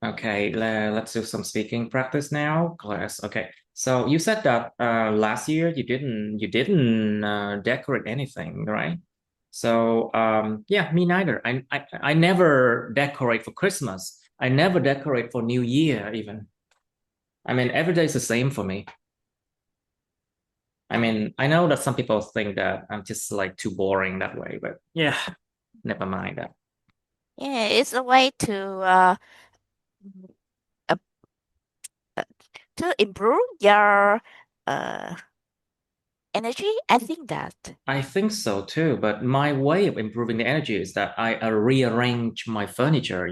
Okay, let's do some speaking practice now, class. Okay, so you said that last year you didn't decorate anything, right? So yeah, me neither. I never decorate for Christmas. I never decorate for New Year even. I mean, every day is the same for me. I mean, I know that some people think that I'm just like too boring that way, but yeah, never mind that. Yeah, it's a way uh, to improve your uh energy. I think that. I think so too, but my way of improving the energy is that I rearrange my furniture,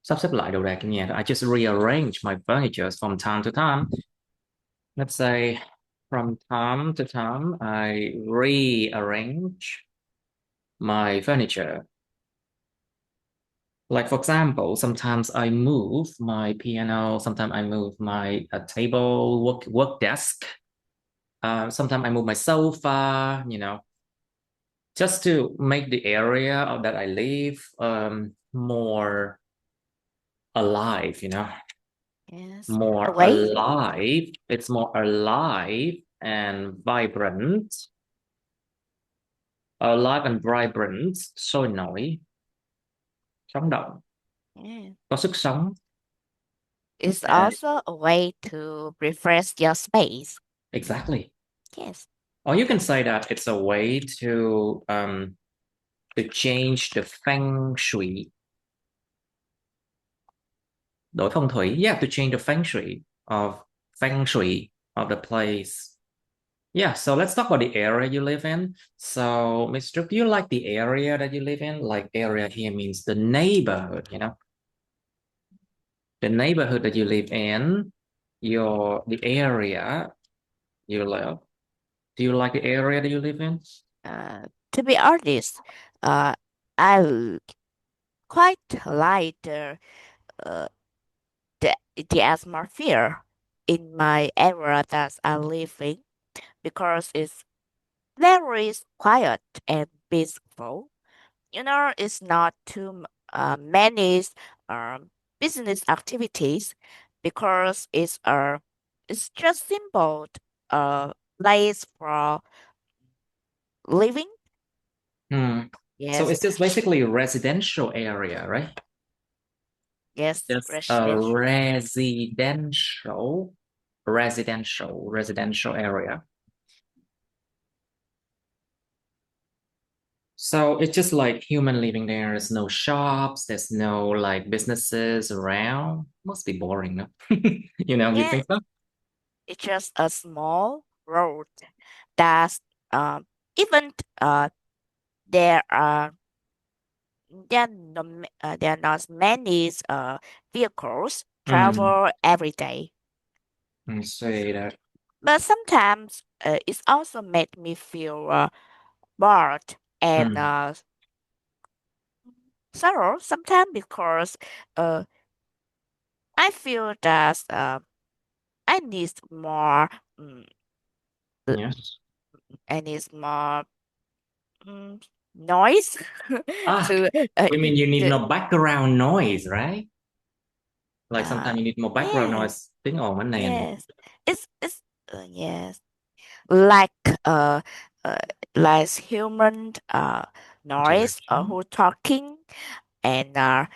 sắp xếp lại đồ đạc trong nhà. I just rearrange my furniture from time to time. Let's say from time to time, I rearrange my furniture. Like for example, sometimes I move my piano, sometimes I move my table, work desk. Sometimes I move my sofa, just to make the area that I live more alive, Yes, a more way. alive. It's more alive and vibrant. Alive and vibrant, sôi nổi, sống động, Yeah. có sức sống. It's And also a way to refresh your space. exactly. Yes. Or you can say that it's a way to change the feng shui. Đổi phong thủy. Yeah, to change the feng shui of the place. Yeah, so let's talk about the area you live in. So, Mr. Do you like the area that you live in? Like area here means the neighborhood, the neighborhood that you live in, the area you live. Do you like the area that you live in? Uh, to be honest, uh, I quite like uh, the atmosphere in my area that I live in because it's very quiet and peaceful. It's not too many um, business activities because it's just simple uh place for living. Hmm. So Yes, it's just basically a residential area, right? yes, Just a residential. residential area. So it's just like human living there. There's no shops, there's no like businesses around. Must be boring, no? You Yeah, think so? it's just a small road that um even there are there are not many vehicles Mm, travel every day. I see that. But sometimes it's also made me feel bored and Mm, sorrow sometimes because uh, I feel that I need more. mm, l- yes. I need more mm, noise Ah, to uh, you mean you need to no background noise, right? Like uh, sometimes you need more background yes, noise. Tiếng ồn ở nền. yes. It's yes, like uh, uh like human noise Interaction. who talking and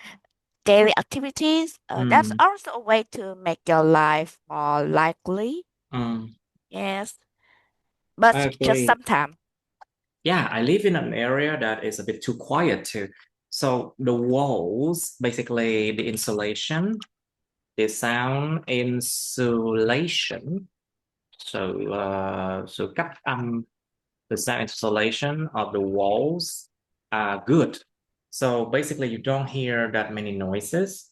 daily activities. That's Mm, also a way to make your life more likely. mm, Yes, I but just agree. sometimes. Yeah, I live in an area that is a bit too quiet too. So the walls, basically the insulation, the sound insulation. So cách âm, the sound insulation of the walls are good. So basically you don't hear that many noises.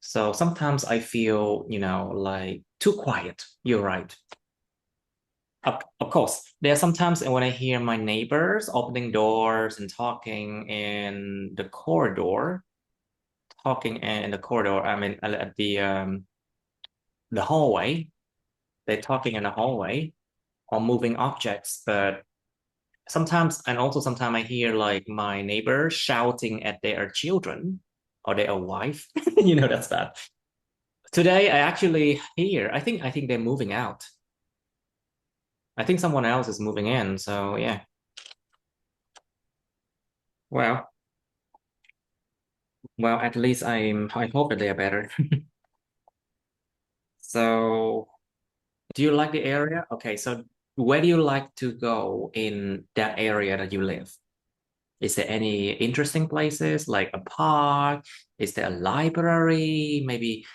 So sometimes I feel, like too quiet. You're right. Of course, there are sometimes when I hear my neighbors opening doors and talking in the corridor, I mean, at the hallway, they're talking in the hallway or moving objects. But sometimes, and also sometimes I hear like my neighbors shouting at their children. or their wife. You know, that's bad. Today, I actually hear, I think they're moving out. I think someone else is moving in. So yeah. Well, well, at least I hope that they are better. So, do you like the area? Okay, so where do you like to go in that area that you live? Is there any interesting places like a park? Is there a library? Maybe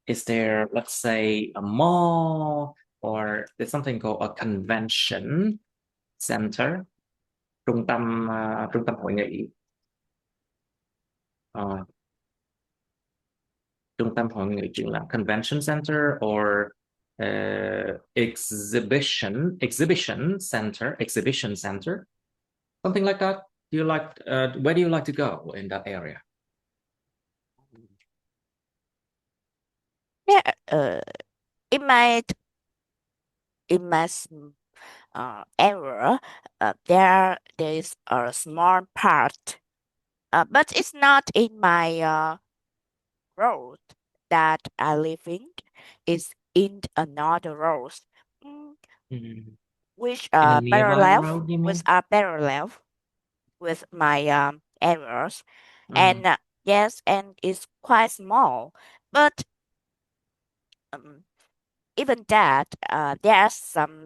is there, let's say, a mall, or there's something called a convention center, trung tâm hội nghị, Ờ, trung tâm hội nghị triển lãm, convention center, or exhibition center, something like that. Do you like where do you like to go in that area? Yeah, in my area, there is a small part, but it's not in my road that I live in. It's in another road, mm, Mm. which In a nearby parallel road, you with mean? parallel with my areas, and Mm. yes, and it's quite small, but um, even that, there are some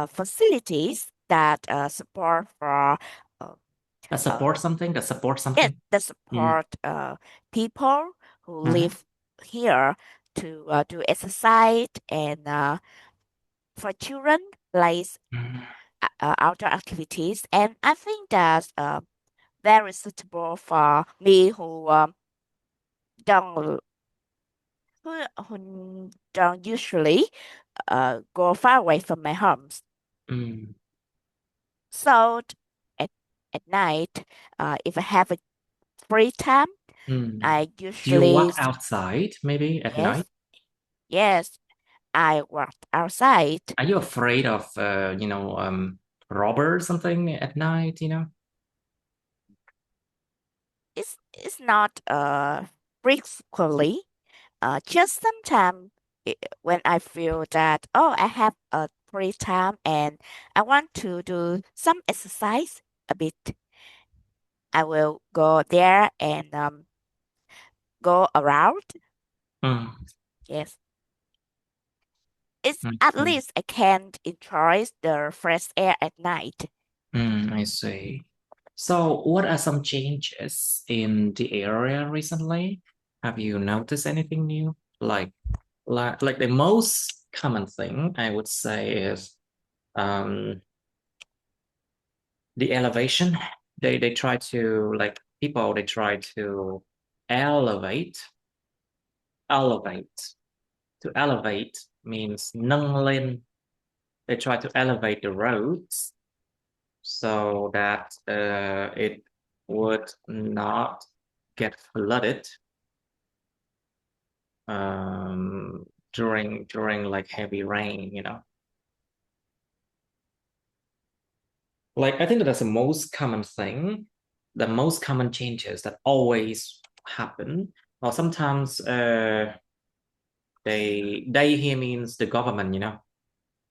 facilities that support for uh, That uh, support something? That support yeah, something? that Mm. support people who Mhm. live here to do exercise and for children like Mm. outdoor activities. And I think that's very suitable for me don't who don't usually go far away from my homes. Mm. So at at night, if I have a free time, Mm. I Do you usually walk outside maybe at night? yes, yes, I walked outside. Are you afraid of robbers something at night, you know? It's not frequently. Just sometimes when I feel that I have a free time and I want to do some exercise a bit, I will go there and go around. Mm. Yes, it's I at see. least I can enjoy the fresh air at night. I see. So, what are some changes in the area recently? Have you noticed anything new? Like the most common thing I would say is um, the elevation. They try to like people. They try to elevate. Elevate. To elevate means nâng lên. They try to elevate the roads so that it would not get flooded um, during like heavy rain, you know. Like I think that that's the most common thing, the most common changes that always happen. Or sometimes they here means the government, you know,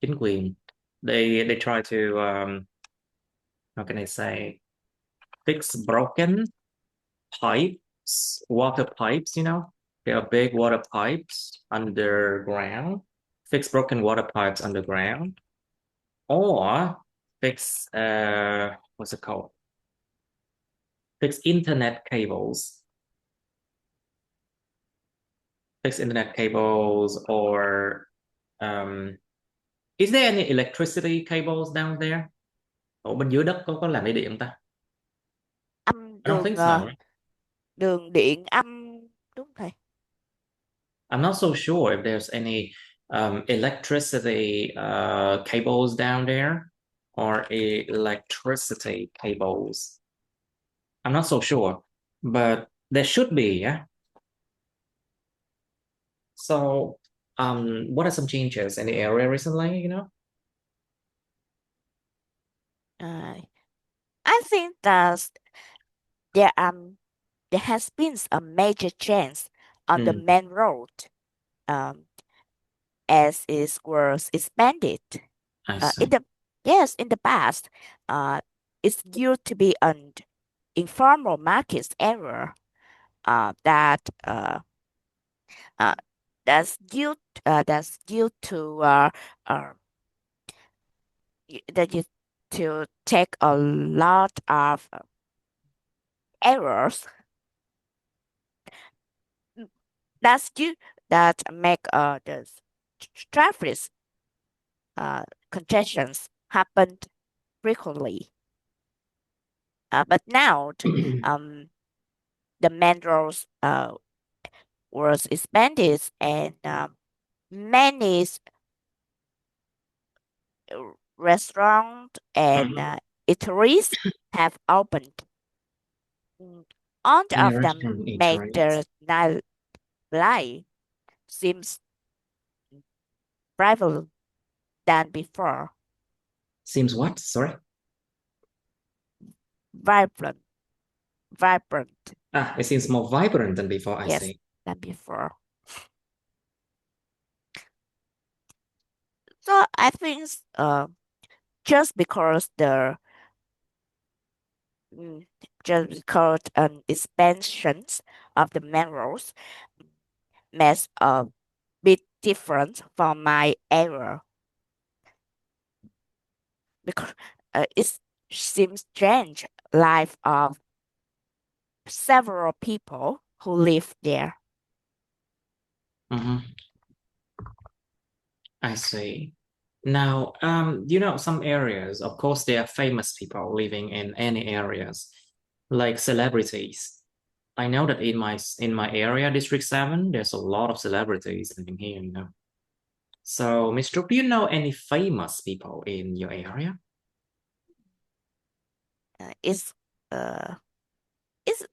chính quyền. They try to how can I say fix broken pipes, water pipes, you know. There are big water pipes underground, fix broken water pipes underground, or fix what's it called? Fix internet cables. Fix internet cables or is there any electricity cables down there? Ở bên dưới đất có làm dây điện không ta? Âm I don't đường think so. đường điện âm đúng thầy. I'm not so sure if there's any electricity cables down there or electricity cables. I'm not so sure, but there should be, yeah. So, what are some changes in the area recently, you know? Uh, I think that there are there has been a major change on the Mm, main road um, as it was expanded. I In see. the Yes, in the past, uh, it used to be an informal market area that uh, that's due to uh, that you to take a lot of errors that's due that make the traffic uh, congestions happen frequently. But now um, the main roads was expanded and many restaurants and Mhm. eateries have opened. All Many of restaurant them make eateries. the night life seems brighter than before, Seems what? Sorry. vibrant, vibrant, Ah, it seems more vibrant than before, I yes, see. than before. So I think just because the mm, just because expansions of the minerals makes a bit different from my era because it seems strange life of several people who live there. Hmm. I see. Now, some areas, of course, there are famous people living in any areas, like celebrities. I know that in my area, District 7, there's a lot of celebrities living here. So, Mr. Do you know any famous people in your area? It's uh it's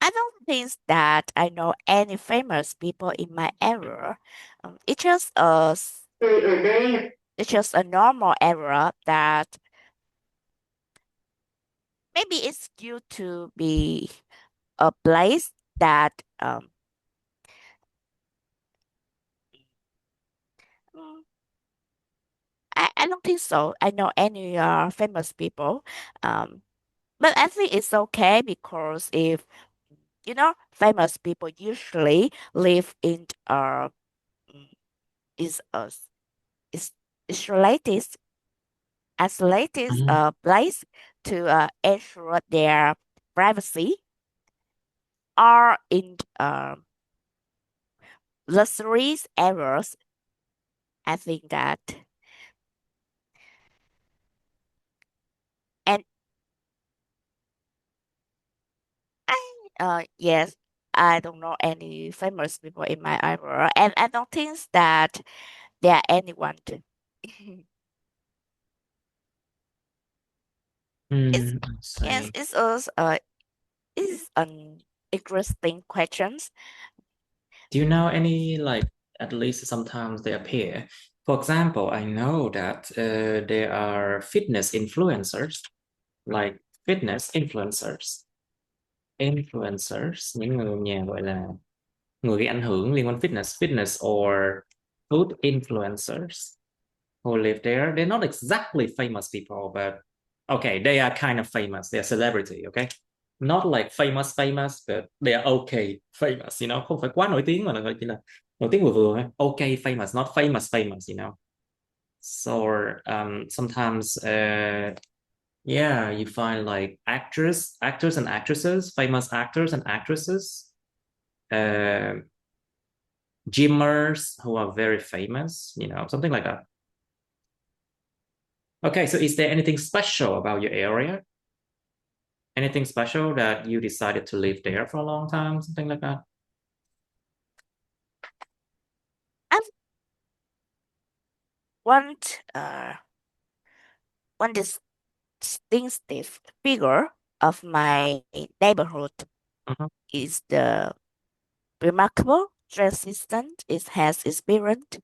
I don't think that I know any famous people in my area. It's just it's just a normal area that maybe it's due to be a place that mm, I don't think so. I know any famous people. Um, but I think it's okay because if famous people usually live in mm, is a is isolated Mhm. place to ensure their privacy or in luxury areas. I think that and yes, I don't know any famous people in my area, and I don't think that there are anyone. It's Hmm, I yes, see. it's an interesting questions. Do you know any, like, at least sometimes they appear? For example, I know that there are fitness influencers, like fitness influencers. Influencers, những người nhà gọi là người gây ảnh hưởng liên quan fitness or food influencers who live there. They're not exactly famous people, but okay, they are kind of famous. They're celebrity, okay? Not like famous, but they are okay famous. Không phải quá nổi tiếng mà là chỉ là nổi tiếng vừa vừa thôi. Okay famous, not famous. So sometimes yeah, you find like actors and actresses, famous actors and actresses, uh, gymmers who are very famous, something like that. Okay, so is there anything special about your area? Anything special that you decided to live there for a long time, something like that? And one one distinctive figure of my neighborhood Mhm. is the remarkable resistance it has experienced,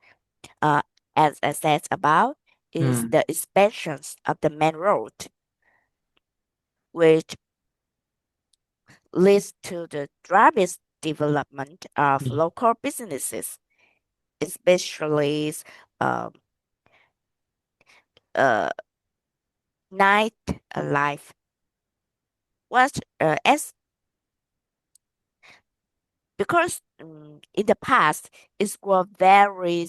uh, as I said above, is Hmm. the expansions of the main road, which leads to the rapid development of Mm. local businesses, especially um, uh, nightlife. What as because in the past it was very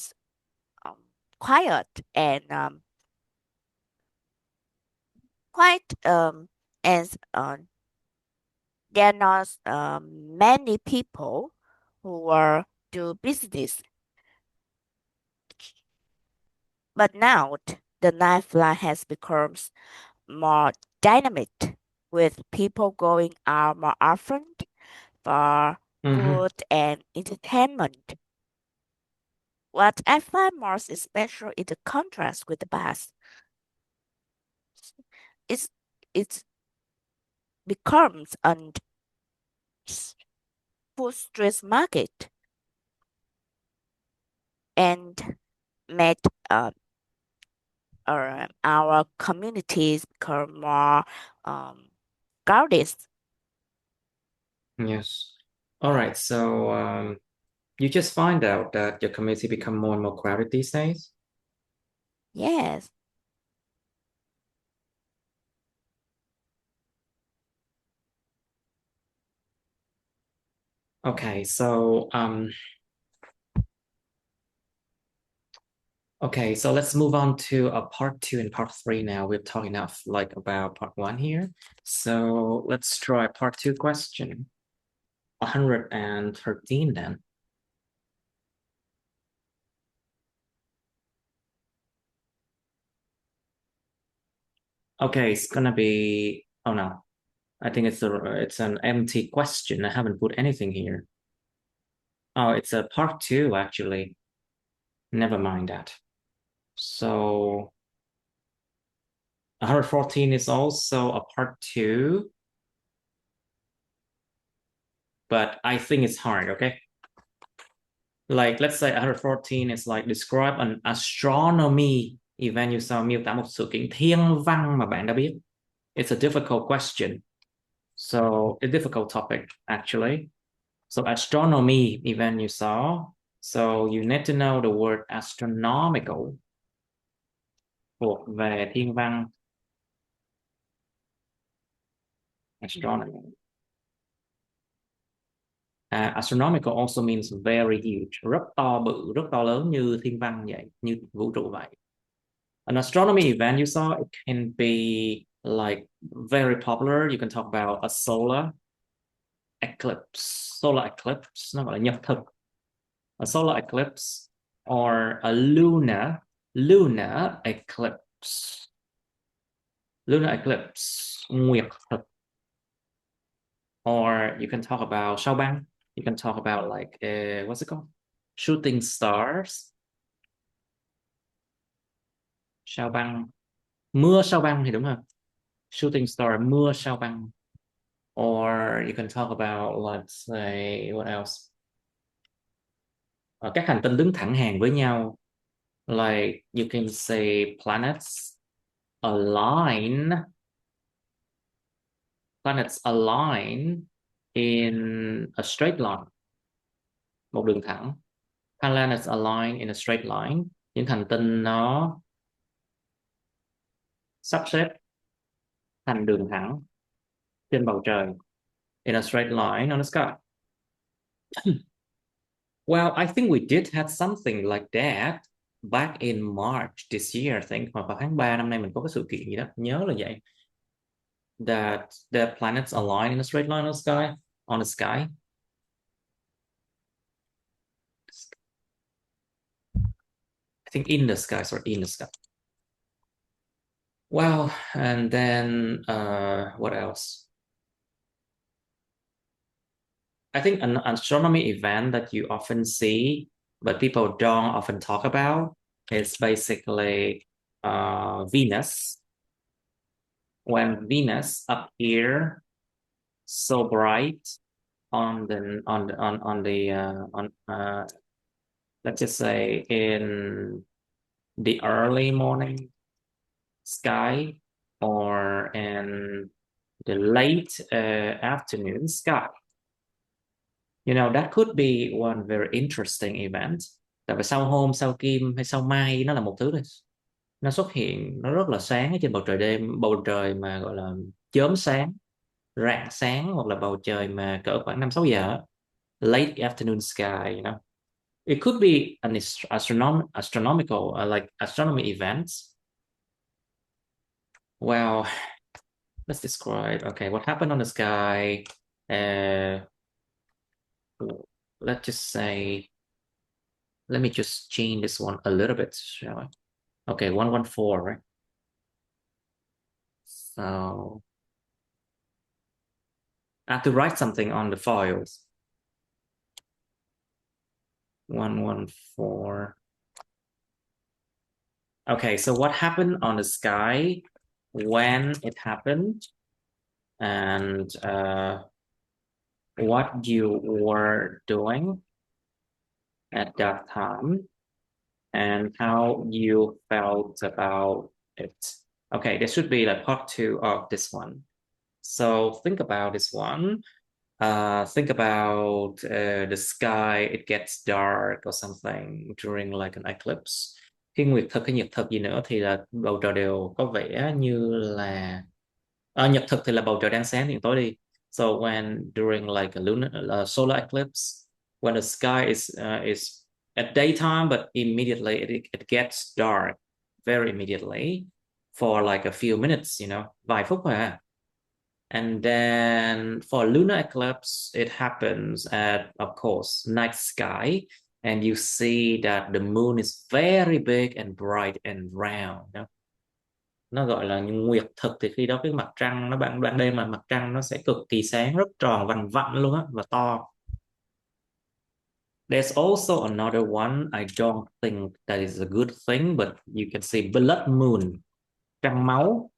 um, quiet and quite and there are not many people who were do business. But now the nightlife has become more dynamic, with people going out more often for Mhm. food and entertainment. What I find most special is the contrast with the past. It's, it becomes an food street market and made uh, our communities become more guarded. Yes. All right. So you just find out that your community become more and more crowded these days. Yes, Okay. So let's move on to part two and part three now. We've talked enough like about part one here. So let's try part two question. 113 then. Okay, it's gonna be, oh no, I think it's an empty question. I haven't put anything here. Oh, it's a part two actually. Never mind that. So 114 is also a part two, but I think it's hard, okay? Like let's say 114 is like describe an astronomy event you saw, miêu tả một sự kiện thiên văn mà bạn đã biết. It's a difficult question. So a difficult topic actually. So astronomy event you saw. So you need to know the word astronomical thuộc về thiên văn, astronomy. Astronomical also means very huge, rất to bự, rất to lớn như thiên văn vậy, như vũ trụ vậy. An astronomy event you saw, it can be like very popular. You can talk about a solar eclipse, nó gọi là nhật thực, a solar eclipse, or a lunar eclipse, nguyệt thực, or you can talk about sao băng. You can talk about like what's it called? Shooting stars, sao băng, mưa sao băng thì đúng không? Shooting star, mưa sao băng. Or you can talk about, let's say, what else? Các hành tinh đứng thẳng hàng với nhau. Like you can say align, planets align in a straight line, một đường thẳng. Planets align in a straight line. Những hành tinh nó sắp xếp thành đường thẳng trên bầu trời. In a straight line on the sky. Well, I think we did have something like that back in March this year, I think. Hoặc vào tháng 3 năm nay mình có cái sự kiện gì đó. Nhớ là vậy. That the planets align in a straight line on the sky. I think in the sky, sorry, in the sky. Well, and then what else? I think an astronomy event that you often see, but people don't often talk about, is basically Venus. When Venus appear so bright on let's just say in the early morning sky, or in the late afternoon sky. That could be one very interesting event. Tại vì sau hôm, sau kim hay sau mai nó là một thứ thôi. Nó xuất hiện, nó rất là sáng ở trên bầu trời đêm, bầu trời mà gọi là chớm sáng, rạng sáng, hoặc là bầu trời mà cỡ khoảng 5-6 giờ. Late afternoon sky. It could be an astronomical, like astronomy events. Well, let's describe. Okay, what happened on the sky? Uh, let's just say, let me just change this one a little bit, shall I? Okay, 114, right? So I have to write something on the files. 114. Okay, so what happened on the sky, when it happened, and what you were doing at that time, and how you felt about it. Okay, this should be like part 2 of this one. So think about this one. Think about the sky, it gets dark or something during like an eclipse. Cái nguyệt thực hay nhật thực gì nữa thì là bầu trời đều có vẻ như là nhật thực thì là bầu trời đang sáng thì tối đi. So when during like a lunar solar eclipse, when the sky is at daytime, but immediately it gets dark very immediately for like a few minutes, vài phút thôi à. And then for lunar eclipse, it happens at, of course, night sky, and you see that the moon is very big and bright and round. Nó gọi là nguyệt thực, thì khi đó cái mặt trăng nó ban đêm mà mặt trăng nó sẽ cực kỳ sáng, rất tròn vành vặn luôn á, và to. There's also another one. I don't think that is a good thing, but you can see blood moon, trăng máu,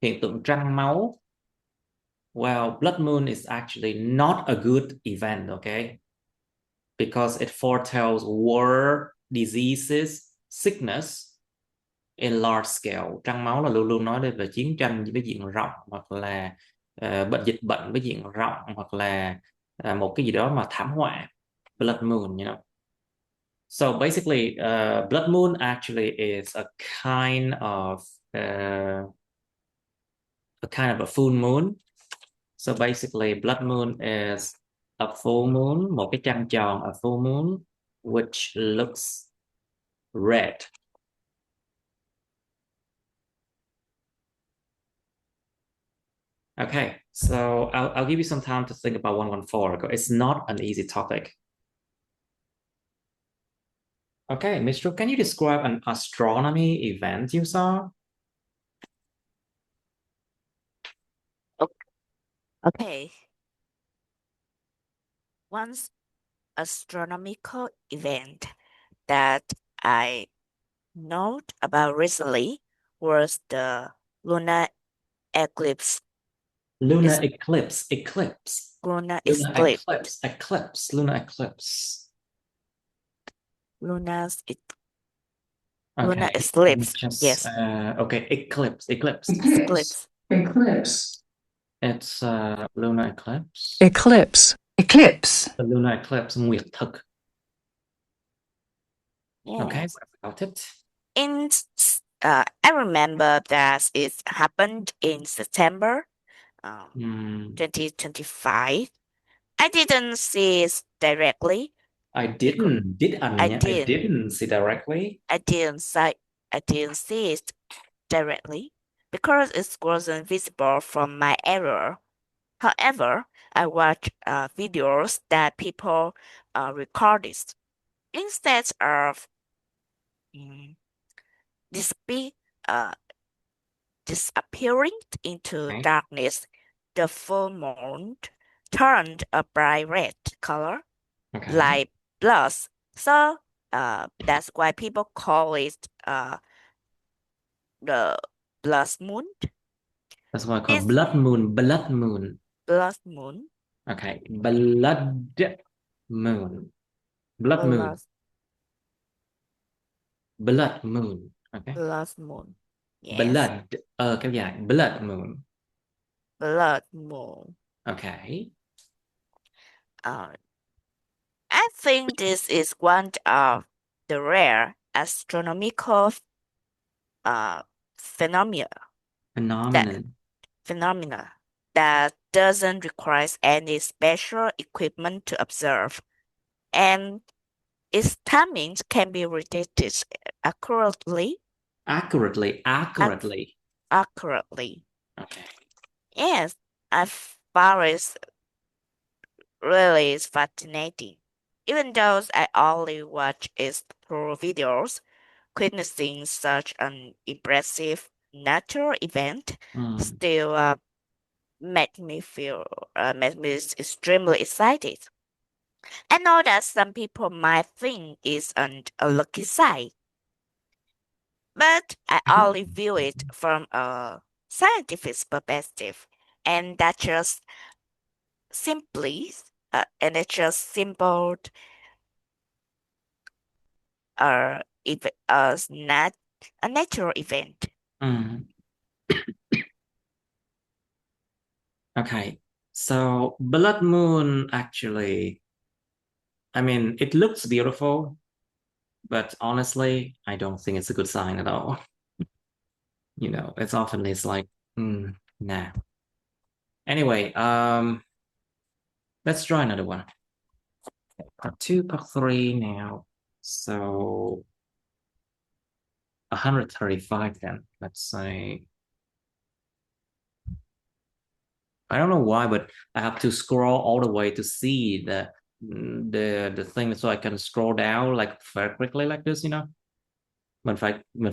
hiện tượng trăng máu. Well, blood moon is actually not a good event, okay? Because it foretells war, diseases, sickness in large scale. Trăng máu là luôn luôn nói về chiến tranh với diện rộng, hoặc là dịch bệnh với diện rộng, hoặc là một cái gì đó mà thảm họa. Blood moon. So basically, blood moon actually is uh, a kind of a full moon. So basically, blood moon is a full moon, một cái trăng tròn, a full moon, which looks red. Okay, so I'll give you some time to think about 114. It's not an easy topic. Okay, Mr. Can you describe an astronomy event you saw? Okay. One astronomical event that I note about recently was the lunar eclipse. Lunar eclipse, eclipse. Lunar Lunar eclipse. eclipse, eclipse, lunar eclipse. Lunar Okay, eclipse. just Yes, okay, eclipse, eclipse. eclipse. Eclipse. It's lunar eclipse. Eclipse. Eclipse. The lunar eclipse, nguyệt thực. Okay, Yes. what about it? I remember that it happened in September 2025. I didn't see it directly. I didn't, did anh I nhé? I did. didn't see directly. I didn't see it directly because it wasn't visible from my area. However, I watched videos that people recorded. Instead of dispe- uh, disappearing into Okay, darkness, the full moon turned a bright red color, okay. like blood. So that's why people call it the blood moon. That's why I call This blood moon, blood moon. blood moon, Okay, blood moon, blood moon, blood, blood moon. Okay, blood moon. Yes. blood, kéo dài, blood moon. blood moon. Okay. I think this is one of the rare astronomical phenomena Phenomenon. that doesn't require any special equipment to observe, and its timing can be predicted accurately. Accurately. Okay. Yes, I found it really fascinating. Even though I only watch it through videos, witnessing such an impressive natural event still made me extremely excited. I know that some people might think it's a lucky sign, but I only view it from a scientific perspective, and that just simply and it's just simple as a natural event. Okay. So blood moon actually, I mean, it looks beautiful, but honestly, I don't think it's a good sign at all. It's like, nah. Anyway, let's try another one. Part 2, part 3 now. So 135 then. Let's say. I don't know why, but I have to scroll all the way to see the thing so I can scroll down like very quickly like this, Mình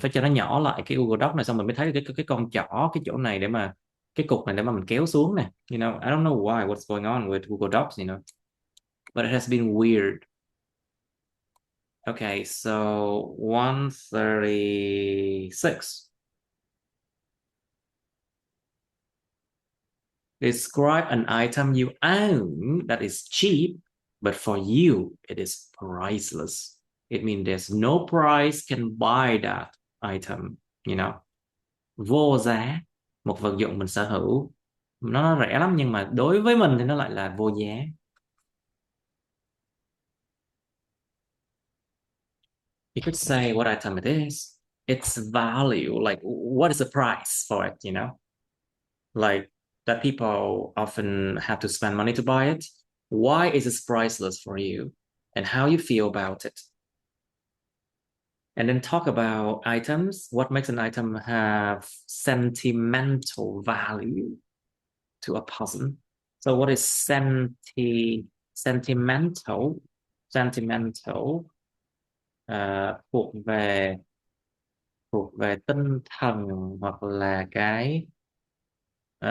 phải cho nó nhỏ lại cái Google Doc này, xong mình mới thấy cái con trỏ cái chỗ này để mà cái cục này để mà mình kéo xuống nè. I don't know why, what's going on with Google Docs, but it has been weird. Okay, so 136. Describe an item you own that is cheap, but for you, it is priceless. It means there's no price can buy that item, Vô giá, một vật dụng mình sở hữu. Nó rẻ lắm nhưng mà đối với mình thì nó lại là vô giá. You could say what item it is. Its value, like what is the price for it, Like that people often have to spend money to buy it. Why is it priceless for you? And how you feel about it? And then talk about items. What makes an item have sentimental value to a person? So what is sentimental? Sentimental thuộc về tinh thần hoặc là cái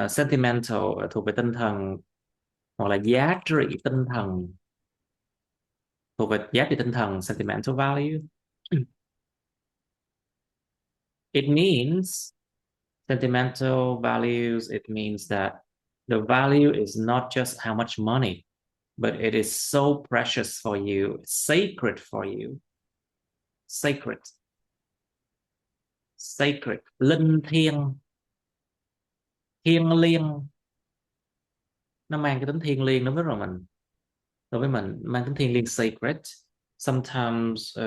sentimental thuộc về tinh thần hoặc là giá trị tinh thần, thuộc về giá trị tinh thần, sentimental value. It means sentimental values, it means that the value is not just how much money, but it is so precious for you, sacred for you. Sacred. Sacred. Linh thiêng. Thiêng liêng. Nó mang cái tính thiêng liêng đối với mình mang tính thiêng liêng, sacred. Sometimes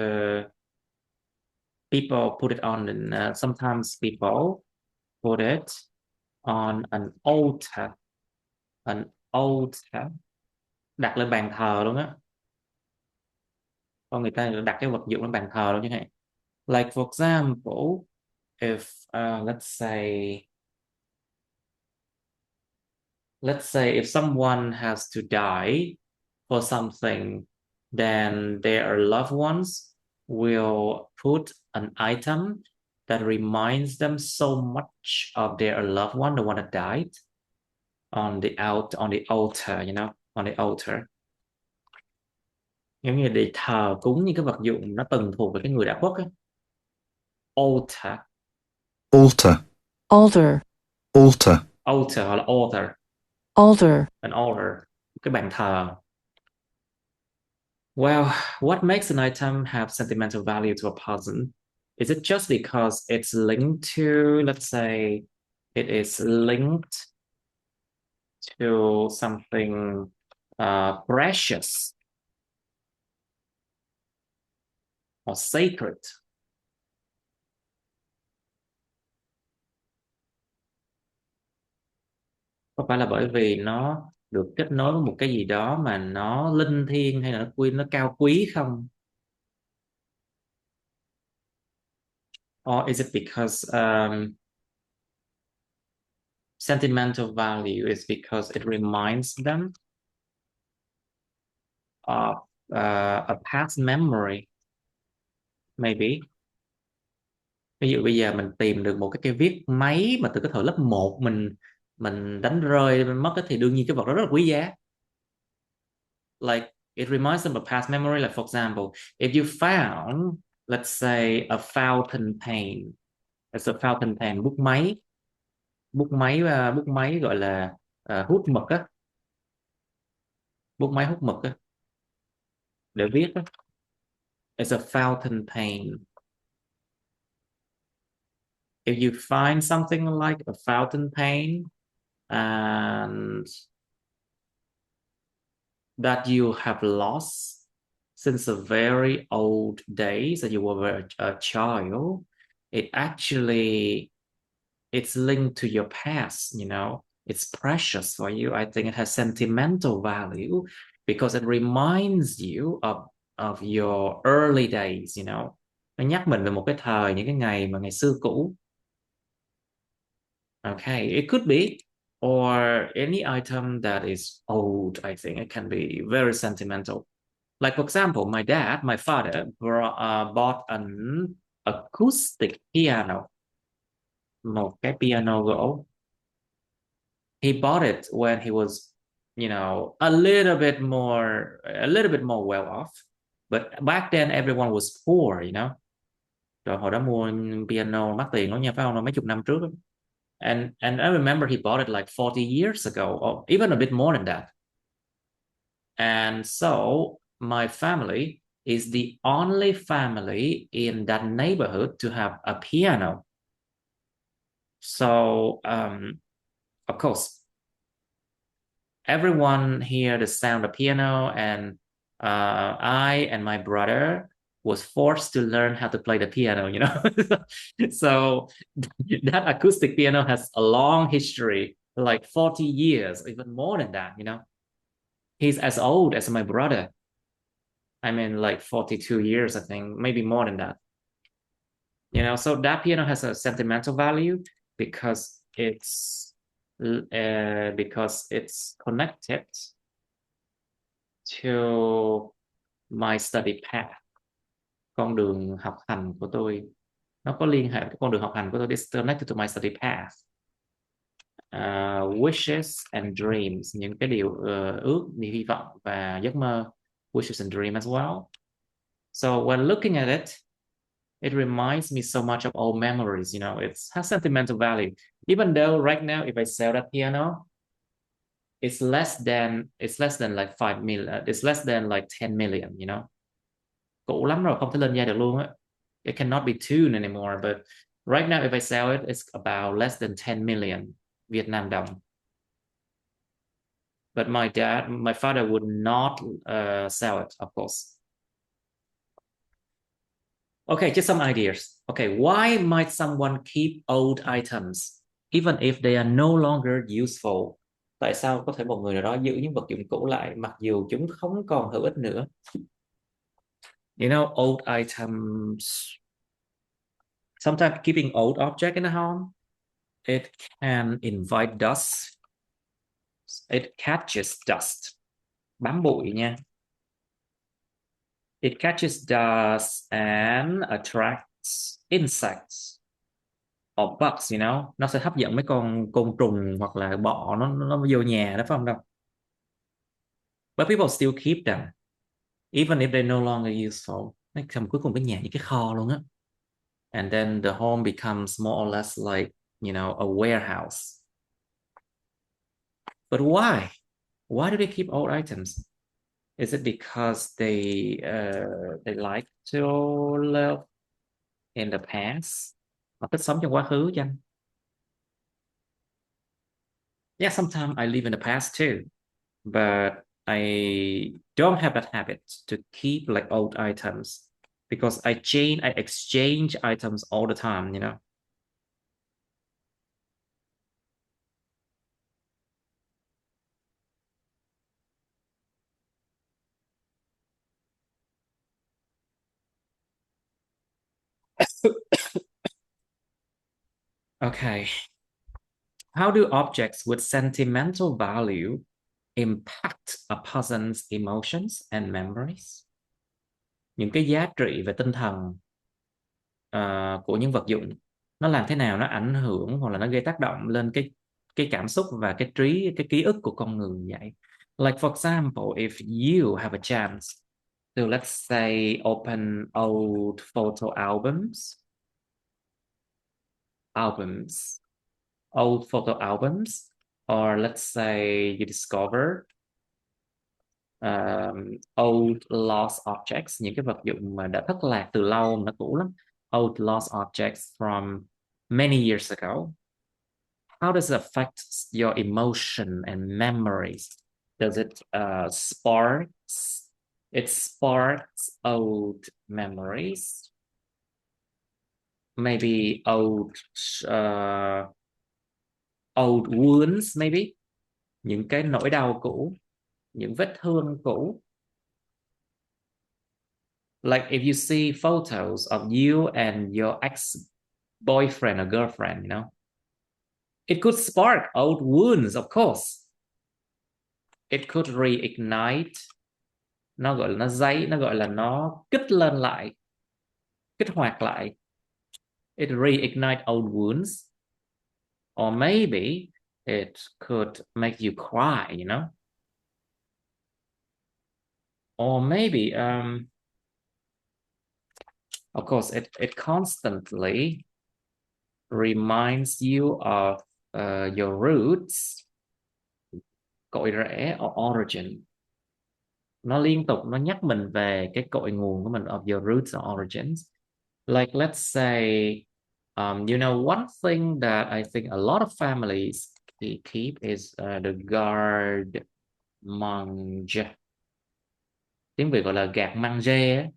people put it on sometimes people put it on an altar. An altar. Đặt lên bàn thờ luôn á. Con người ta đặt cái vật dụng lên bàn thờ luôn chẳng hạn. Like for example, if let's say if someone has to die for something, then their loved ones will put an item that reminds them so much of their loved one, the one that died, on the altar, on the altar. Giống như để thờ cúng những cái vật dụng nó từng thuộc về cái người đã khuất ấy. Altar. Altar. Altar. Altar. Altar hoặc là altar. Altar. An altar. Cái bàn thờ. Well, what makes an item have sentimental value to a person? Is it just because it's linked to, let's say, it is linked to something precious or sacred. Có phải là bởi vì nó được kết nối với một cái gì đó mà nó linh thiêng hay là nó cao quý không? Or is it because sentimental value is because it reminds them of a past memory, maybe. Ví dụ bây giờ mình tìm được một cái viết máy mà từ cái thời lớp 1 mình đánh rơi mình mất thì đương nhiên cái vật đó rất là quý giá. Like it reminds them of past memory. Like for example, if you found, let's say, a fountain pen, it's a fountain pen, bút máy gọi là hút mực á, bút máy hút mực á, để viết á. It's a fountain pen. If you find something like a fountain pen and that you have lost since a very old days that you were a child, it actually it's linked to your past, you know, it's precious for you. I think it has sentimental value because it reminds you of your early days, you know. Nó nhắc mình về một cái thời, những cái ngày mà ngày xưa cũ. Okay, it could be, or any item that is old. I think it can be very sentimental. Like for example, my father bought an acoustic piano, một cái piano gỗ. He bought it when he was, you know, a little bit more well off. But back then everyone was poor, you know. Rồi hồi đó mua piano mắc tiền lắm nha, phải không? Mấy chục năm trước. And I remember he bought it like 40 years ago, or even a bit more than that. And so my family is the only family in that neighborhood to have a piano. So, of course, everyone hear the sound of piano, and I and my brother was forced to learn how to play the piano, you know. So that acoustic piano has a long history, like 40 years, even more than that, you know. He's as old as my brother. I mean, like 42 years, I think, maybe more than that. You know, so that piano has a sentimental value because it's connected to my study path. Con đường học hành của tôi, nó có liên hệ với con đường học hành của tôi. It's connected to my study path. Wishes and dreams, những cái điều ước, điều hy vọng và giấc mơ. Wishes and dreams as well. So when looking at it, it reminds me so much of old memories. You know, it has sentimental value. Even though right now, if I sell that piano, it's less than like 5 million. It's less than like 10 million. You know, cũ lắm rồi, không thể lên giá được luôn á. It cannot be tuned anymore. But right now, if I sell it, it's about less than 10 million Việt Nam đồng. But my father would not sell it, of course. Okay, just some ideas. Okay, why might someone keep old items even if they are no longer useful? Tại sao có thể một người nào đó giữ những vật dụng cũ lại mặc dù chúng không còn hữu ích nữa? You know, old items. Sometimes keeping old object in the home, it can invite dust. It catches dust. Bám bụi nha. It catches dust and attracts insects or bugs, you know. Nó sẽ hấp dẫn mấy con côn trùng hoặc là bọ nó vô nhà đó, phải không đâu? But people still keep them even if they're no longer useful. Nó thành cuối cùng cái nhà như cái kho luôn á. And then the home becomes more or less like, you know, a warehouse. But why? Why do they keep old items? Is it because they like to live in the past? Họ thích sống trong quá khứ chăng? Yeah, sometimes I live in the past too, but I don't have that habit to keep like old items because I exchange items all the time, you know. Okay. How do objects with sentimental value impact a person's emotions and memories? Những cái giá trị về tinh thần của những vật dụng nó làm thế nào nó ảnh hưởng hoặc là nó gây tác động lên cái cảm xúc và cái ký ức của con người vậy. Like for example, if you have a chance to, let's say, open old photo albums, old photo albums, or let's say you discover old lost objects, những cái vật dụng mà đã thất lạc từ lâu mà nó cũ lắm, old lost objects from many years ago. How does it affect your emotion and memories? Does it sparks old memories, maybe old wounds, maybe những cái nỗi đau cũ, những vết thương cũ. Like if you see photos of you and your ex-boyfriend or girlfriend, you know, it could spark old wounds, of course. It could reignite, nó gọi là nó gọi là nó kích lên lại, kích hoạt lại. It reignite old wounds. Or maybe it could make you cry, you know. Or maybe of course it constantly reminds you of your roots, cội rễ or origin. Nó liên tục nó nhắc mình về cái cội nguồn của mình, of your roots or origins. Like let's say you know, one thing that I think a lot of families keep is the garde manger. Tiếng Việt gọi là gạt manger ấy.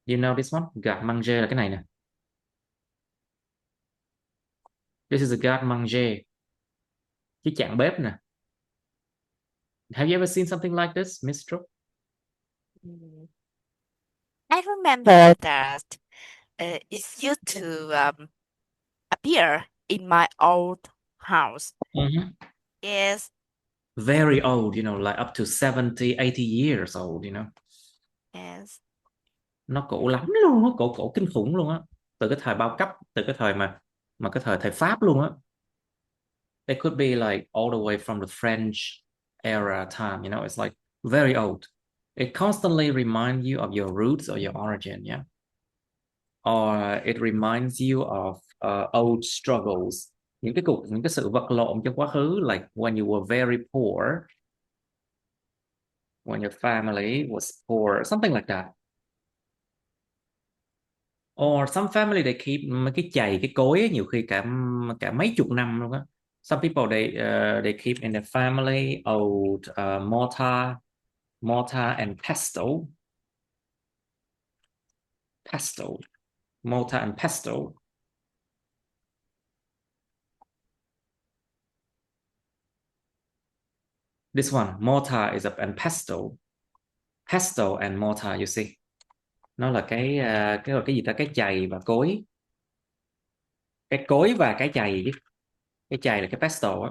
You know this one? Gạt manger là cái này nè. This is a garde manger. Cái chạn bếp nè. Have you ever seen something like this, Miss Trúc? I remember that it used to appear in my old house. Yes. Very old, you know, like up to 70, 80 years old, you know. Yes. Nó cổ lắm luôn á, cổ kinh khủng luôn á. Từ cái thời bao cấp, từ cái thời mà cái thời Pháp luôn á. It could be like all the way from the French era time, you know, it's like very old. It constantly reminds you of your roots or your origin, yeah. Or it reminds you of old struggles, những cái sự vật lộn trong quá khứ, like when you were very poor, when your family was poor, something like that. Or some family they keep mấy cái chày, cái cối ấy, nhiều khi cả mấy chục năm luôn á. Some people they keep in their family old mortar and pestle, mortar and pestle. This one, mortar is and pestle and mortar, you see. Nó là cái gì ta, cái chày và cối. Cái cối và cái chày chứ. Cái chày là cái pestle á.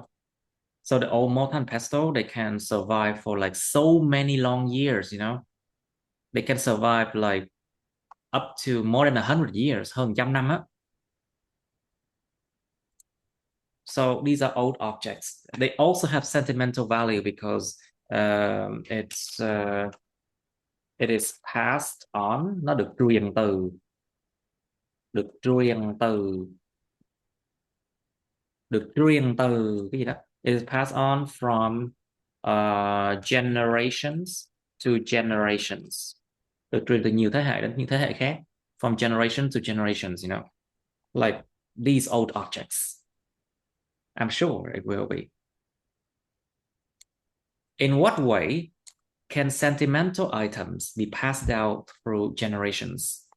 So the old mortar and pestle, they can survive for like so many long years, you know. They can survive like up to more than 100 years, hơn trăm năm á. So these are old objects. They also have sentimental value because it is passed on, nó được truyền từ, cái gì đó. It is passed on from generations to generations. được truyền từ nhiều thế hệ đến những thế hệ khác. From generation to generations, like these old objects. I'm sure it will be. In what way can sentimental items be passed down through generations?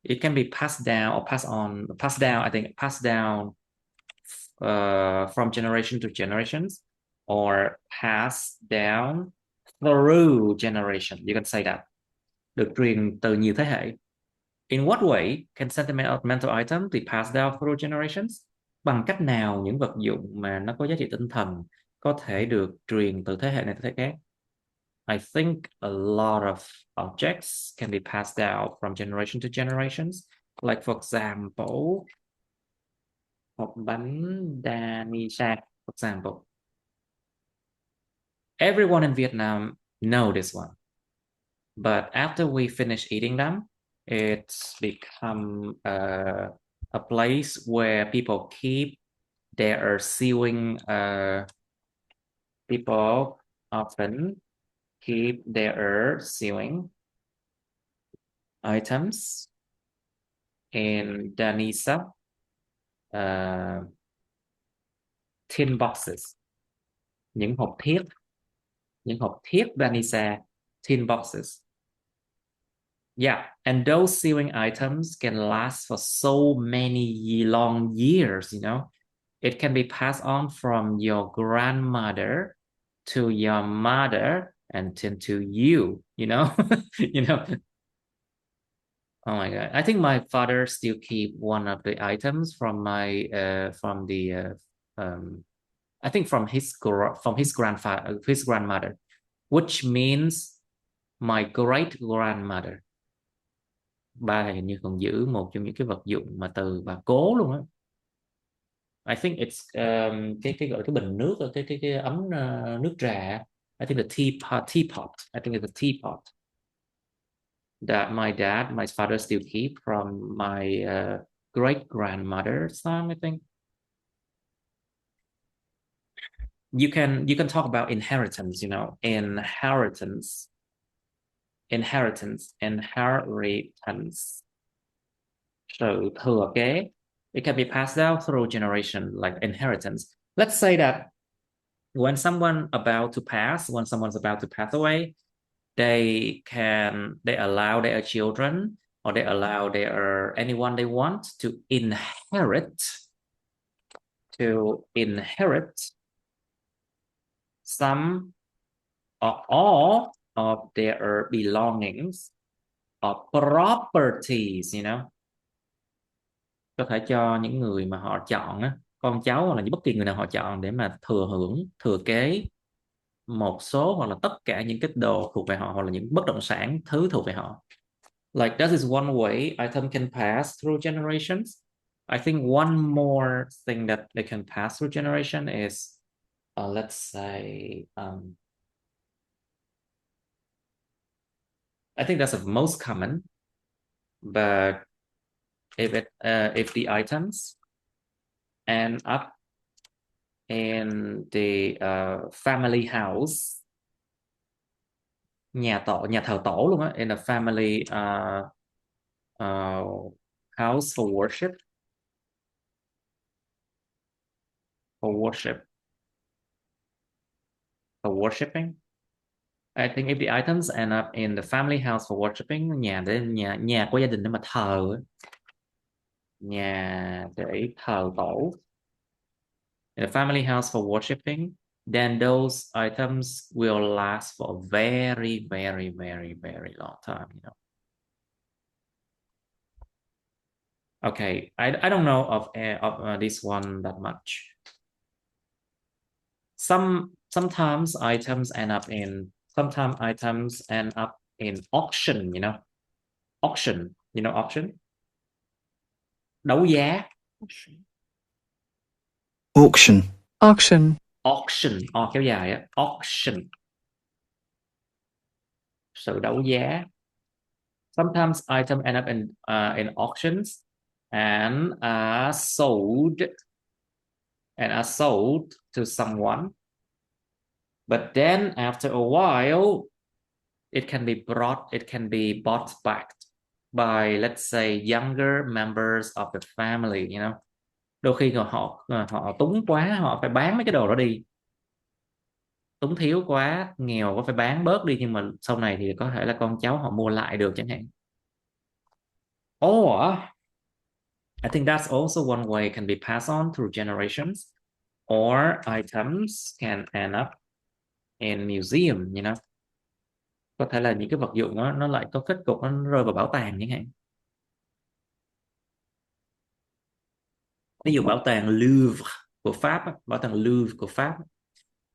It can be passed down or passed on. Passed down, I think, passed down from generation to generations, or passed down through generation. You can say that. Được truyền từ nhiều thế hệ. In what way can sentimental items be passed down through generations? Bằng cách nào những vật dụng mà nó có giá trị tinh thần có thể được truyền từ thế hệ này tới thế khác? I think a lot of objects can be passed down from generation to generations. Like for example, hộp bánh Danisha, for example. Everyone in Vietnam know this one. But after we finish eating them, it's become a place where people keep their sewing. People often keep their sewing items in Danisa tin boxes. Những hộp thiếc Danisa tin boxes. Yeah, and those sewing items can last for so many long years, It can be passed on from your grandmother to your mother and then to you, Oh my God. I think my father still keep one of the items from my I think from his grandfather, his grandmother, which means my great grandmother. Ba hình như còn giữ một trong những cái vật dụng mà từ bà cố luôn á. I think it's cái gọi là cái bình nước, cái ấm nước trà. I think the teapot. I think it's a teapot that my father still keep from my great grandmother's time. I think you can talk about inheritance. Inheritance. Sự thừa kế. It can be passed down through generation, like inheritance. Let's say that when someone's about to pass away, they allow their children, or they allow anyone they want to inherit some or all of their belongings or properties, Có thể cho những người mà họ chọn á, con cháu hoặc là bất kỳ người nào họ chọn để mà thừa kế một số hoặc là tất cả những cái đồ thuộc về họ, hoặc là những bất động sản thứ thuộc về họ. Like that is one way item can pass through generations. I think one more thing that they can pass through generation is let's say I think that's the most common, but if the items end up in the family house, nhà thờ tổ luôn á, in a family house for worship, for worshiping. I think if the items end up in the family house for worshiping, nhà của gia đình để mà thờ, nhà để thờ tổ, in a family house for worshiping, then those items will last for a very, very, very, very long time, Okay, I don't know of this one that much. Sometimes items end up in auction, auction, auction, đấu giá. Auction. Auction. Auction, kéo dài á, auction, sự đấu giá. Sometimes items end up in auctions and are sold to someone, but then after a while it can be bought back by, let's say, younger members of the family, you know. Đôi khi họ túng quá, họ phải bán mấy cái đồ đó đi. Túng thiếu quá, nghèo quá, phải bán bớt đi, nhưng mà sau này thì có thể là con cháu họ mua lại được chẳng hạn. Or I think that's also one way can be passed on through generations, or items can end up in museum, you know. Có thể là những cái vật dụng đó, nó lại có kết cục nó rơi vào bảo tàng chẳng hạn. Ví dụ bảo tàng Louvre của Pháp, bảo tàng Louvre của Pháp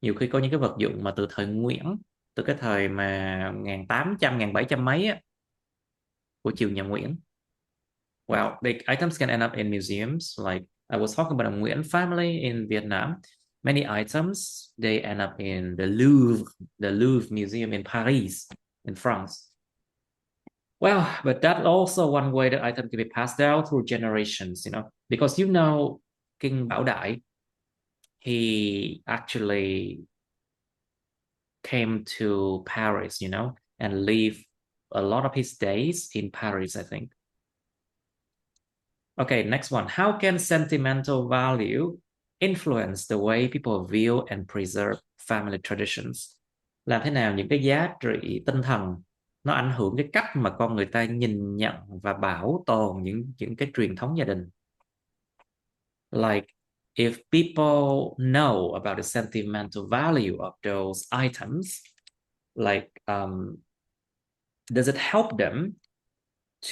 nhiều khi có những cái vật dụng mà từ thời Nguyễn, từ cái thời mà 1800 1700 mấy á, của triều nhà Nguyễn. Well, the items can end up in museums. Like I was talking about a Nguyễn family in Vietnam. Many items they end up in the Louvre Museum in Paris, in France. Well, but that's also one way the item can be passed down through generations, you know, because you know, King Bảo Đại, he actually came to Paris, you know, and lived a lot of his days in Paris, I think. Okay, next one. How can sentimental value influence the way people view and preserve family traditions? Làm thế nào những cái giá trị tinh thần nó ảnh hưởng cái cách mà con người ta nhìn nhận và bảo tồn những cái truyền thống gia đình? Like if people know about the sentimental value of those items, like does it help them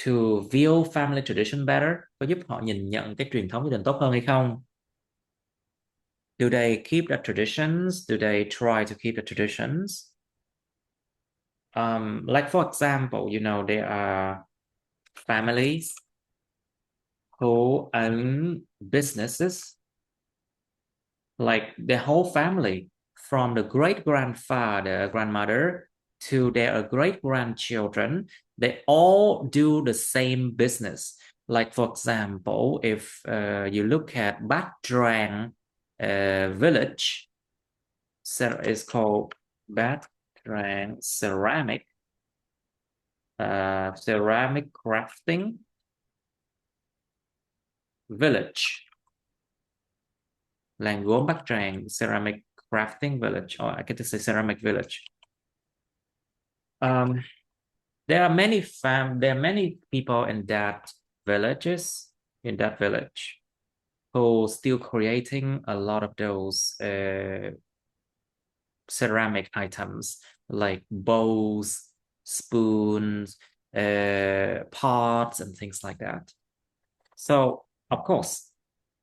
to view family tradition better? Có giúp họ nhìn nhận cái truyền thống gia đình tốt hơn hay không? Do they keep the traditions? Do they try to keep the traditions? Like for example, you know, there are families who own businesses, like the whole family, from the great grandfather, grandmother to their great grandchildren, they all do the same business. Like for example, if you look at TRAN village, it's called TRAN ceramic crafting village. Làng gốm Bắc Tràng ceramic crafting village, or I get to say ceramic village. There are many people in that village who still creating a lot of those ceramic items like bowls, spoons, pots, and things like that. So of course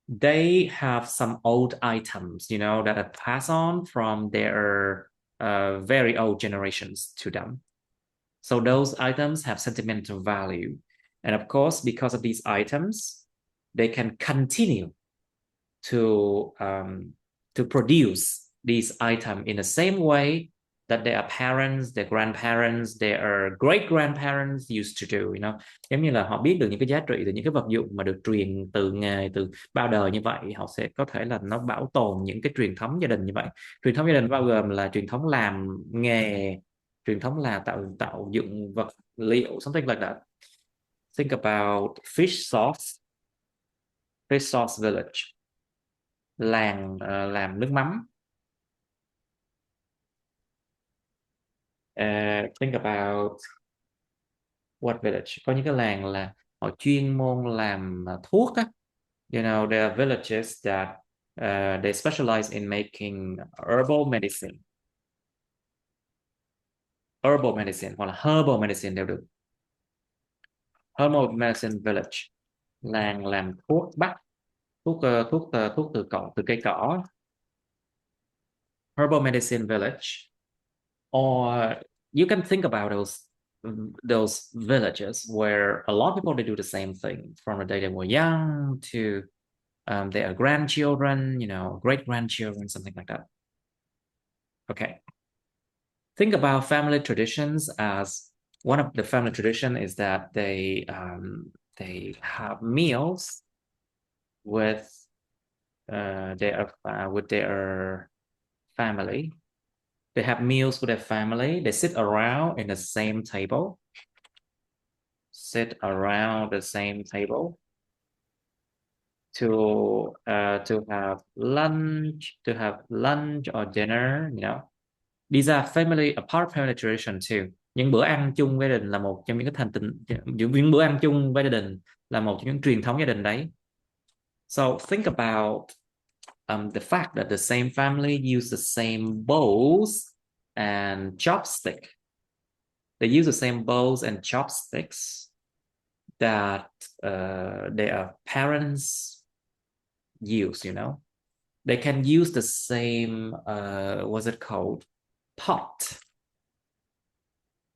they have some old items, you know, that are passed on from their very old generations to them. So those items have sentimental value. And of course, because of these items, they can continue to produce these items in the same way that their parents, their grandparents, their great grandparents used to do, you know. Giống như là họ biết được những cái giá trị từ những cái vật dụng mà được truyền từ nghề, từ bao đời như vậy, họ sẽ có thể là nó bảo tồn những cái truyền thống gia đình như vậy. Truyền thống gia đình bao gồm là truyền thống làm nghề, truyền thống là tạo dựng vật liệu, something like that. Think about fish sauce village, làng làm nước mắm. Think about what village? Có những cái làng là họ chuyên môn làm thuốc á. You know, there are villages that they specialize in making herbal medicine hoặc là herbal medicine đều được. Herbal medicine village, làng làm thuốc bắc, thuốc từ cây cỏ. Herbal medicine village. Or you can think about those villages where a lot of people, they do the same thing from the day they were young to their grandchildren, you know, great grandchildren, something like that. Okay. Think about family traditions as one of the family tradition is that they have meals with their family They have meals with their family. They sit around in the same table. Sit around the same table to have lunch or dinner. These are a part of family tradition too. Những bữa ăn chung với gia đình là một trong những cái những bữa ăn chung với gia đình là một trong những truyền thống gia đình đấy. So think about the fact that the same family use the same bowls and chopstick. They use the same bowls and chopsticks that their parents use. They can use the same what's it called, pot,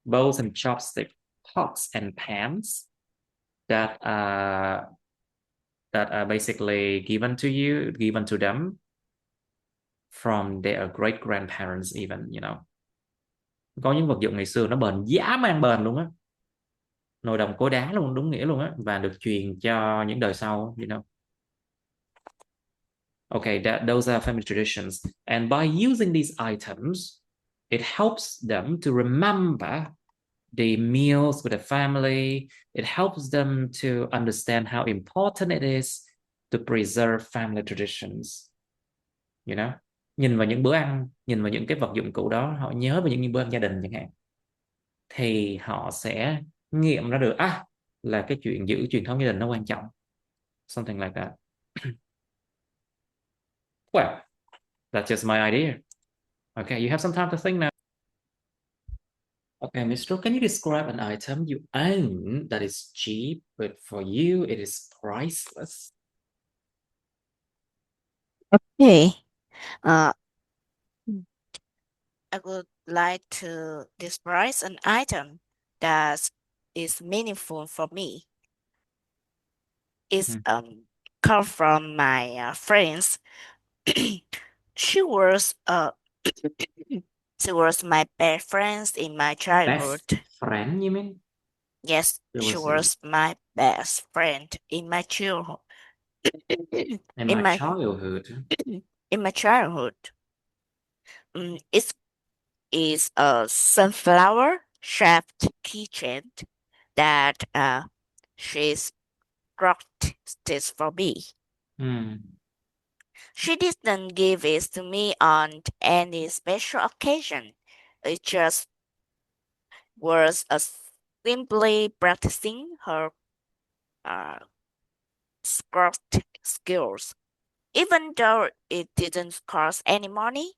bowls and chopstick, pots and pans that are basically given to them from their great grandparents even. Có những vật dụng ngày xưa nó bền dã man bền luôn á, nồi đồng cối đá luôn, đúng nghĩa luôn á, và được truyền cho những đời sau. Okay, those are family traditions, and by using these items, it helps them to remember the meals with the family. It helps them to understand how important it is to preserve family traditions. Nhìn vào những bữa ăn, nhìn vào những cái vật dụng cụ đó, họ nhớ về những bữa ăn gia đình chẳng hạn, thì họ sẽ nghiệm ra được là cái chuyện giữ truyền thống gia đình nó quan trọng. Something like that. Well, that's just my idea. Okay, you have some time to think now. Okay, Mr. Can you describe an item you own that is cheap, but for you it is priceless? Okay. I would like to describe an item that is meaningful for me. It's come from my friends. She was she was my best friend in my childhood. Best friend, you mean? Yes, she was my best friend in my childhood. In my childhood. In my childhood. It is a sunflower shaped keychain that she's brought this for me. She didn't give it to me on any special occasion. It just was simply practicing her craft skills. Even though it didn't cost any money,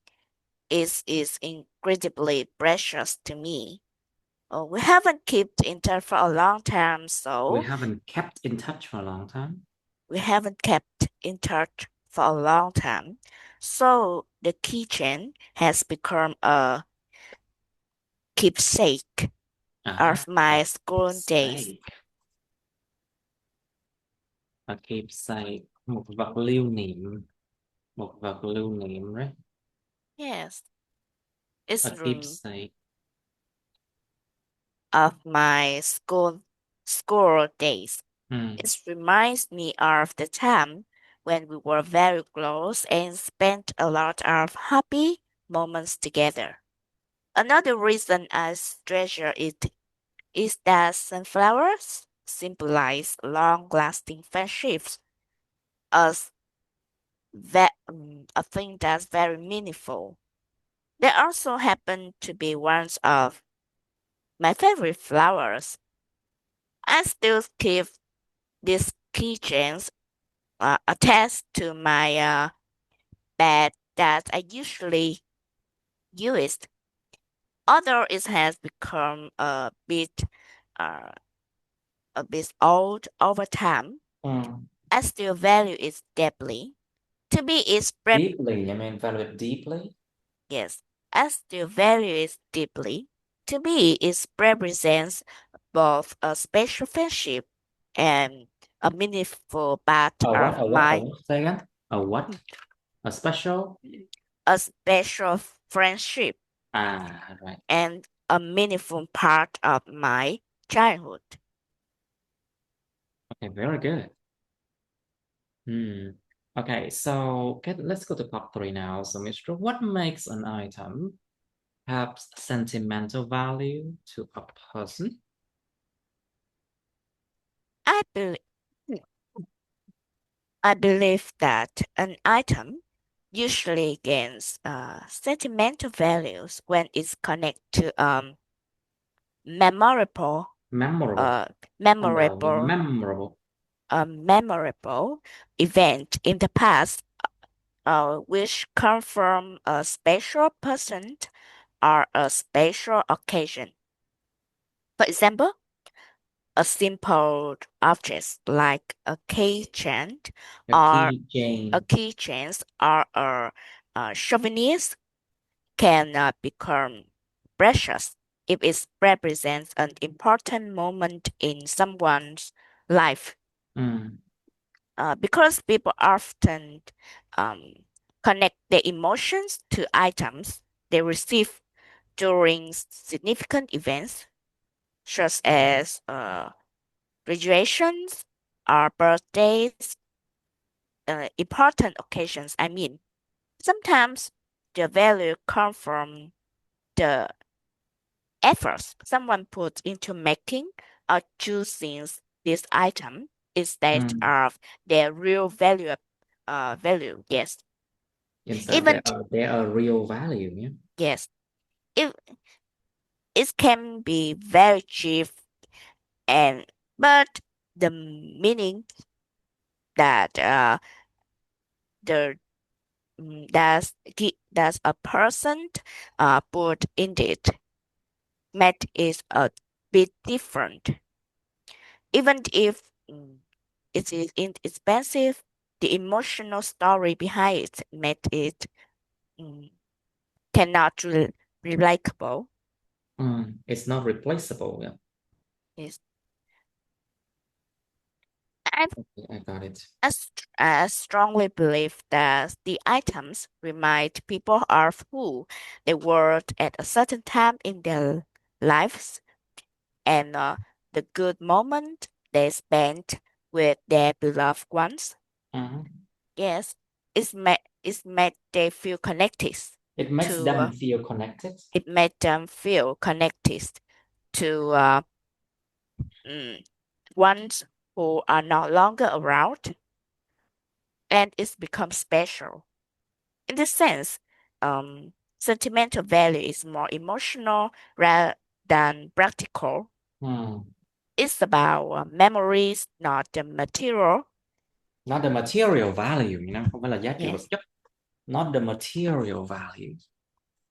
it is incredibly precious to me. We haven't kept in touch for a long time, so... We haven't kept in touch for a long time? We haven't kept in touch for a long time, so the keychain has become a keepsake of my school days. A keepsake, một vật lưu niệm, right? Yes, it's A keepsake of my school days. It reminds me of the time when we were very close and spent a lot of happy moments together. Another reason I treasure it is that sunflowers symbolize long-lasting friendships, as a thing that's very meaningful. They also happen to be one of my favorite flowers. I still keep these keychains attached to my bed that I usually use. Although it has become a bit old over time, I still value it deeply. To me, deeply. You mean value it deeply? Yes, I still value it deeply. To me, it represents both a special friendship and a meaningful part of my... Say again? A what? A special? A special friendship. Right. And a meaningful part of my childhood. Okay, very good. Okay, so let's go to part 3 now. So, Mr. What makes an item have sentimental value to a person? I believe that an item usually gains sentimental values when it's connected to memorable Memorable. memorable Memorable. memorable event in the past, which come from a special person or a special occasion. For example, a simple object like a keychain A or keychain. a keychain or a souvenir can become precious if it represents an important moment in someone's life. Because people often um, connect their emotions to items they receive during significant events, such as graduations or birthdays, important occasions. I mean, sometimes the value comes from the efforts someone puts into making or choosing this item instead of their real value. Value, yes. Instead, Even there are real value. Yeah. yes, it it can be very cheap, and but the meaning that the that's a person put in it made is a bit different. Even if it is inexpensive, the emotional story behind it made it mm, cannot relatable. It's not replaceable. Yeah. Yes. I, I got it. I strongly believe that the items remind people of who they were at a certain time in their lives and the good moment they spent with their beloved ones. Yes, it's made they feel connected It makes to them feel connected. it made them feel connected to ones who are no longer around, and it's become special. In this sense, sentimental value is more emotional rather than practical. It's about memories, not the material. Not the material value, không phải là giá trị vật Yes, chất. Not the material value.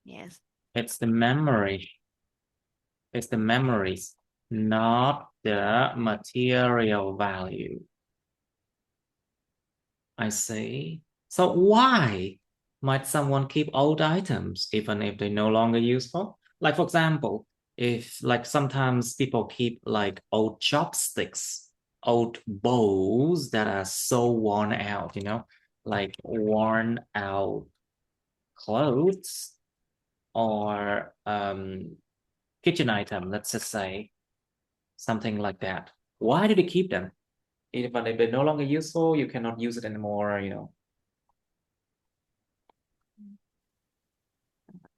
yes. It's the memory. It's the memories, not the material value. I see. So why might someone keep old items even if they're no longer useful? Like for example, if like sometimes people keep like old chopsticks, old bowls that are so worn out, like worn out clothes or kitchen item, let's just say something like that. Why do they keep them? Even if they're no longer useful, you cannot use it anymore.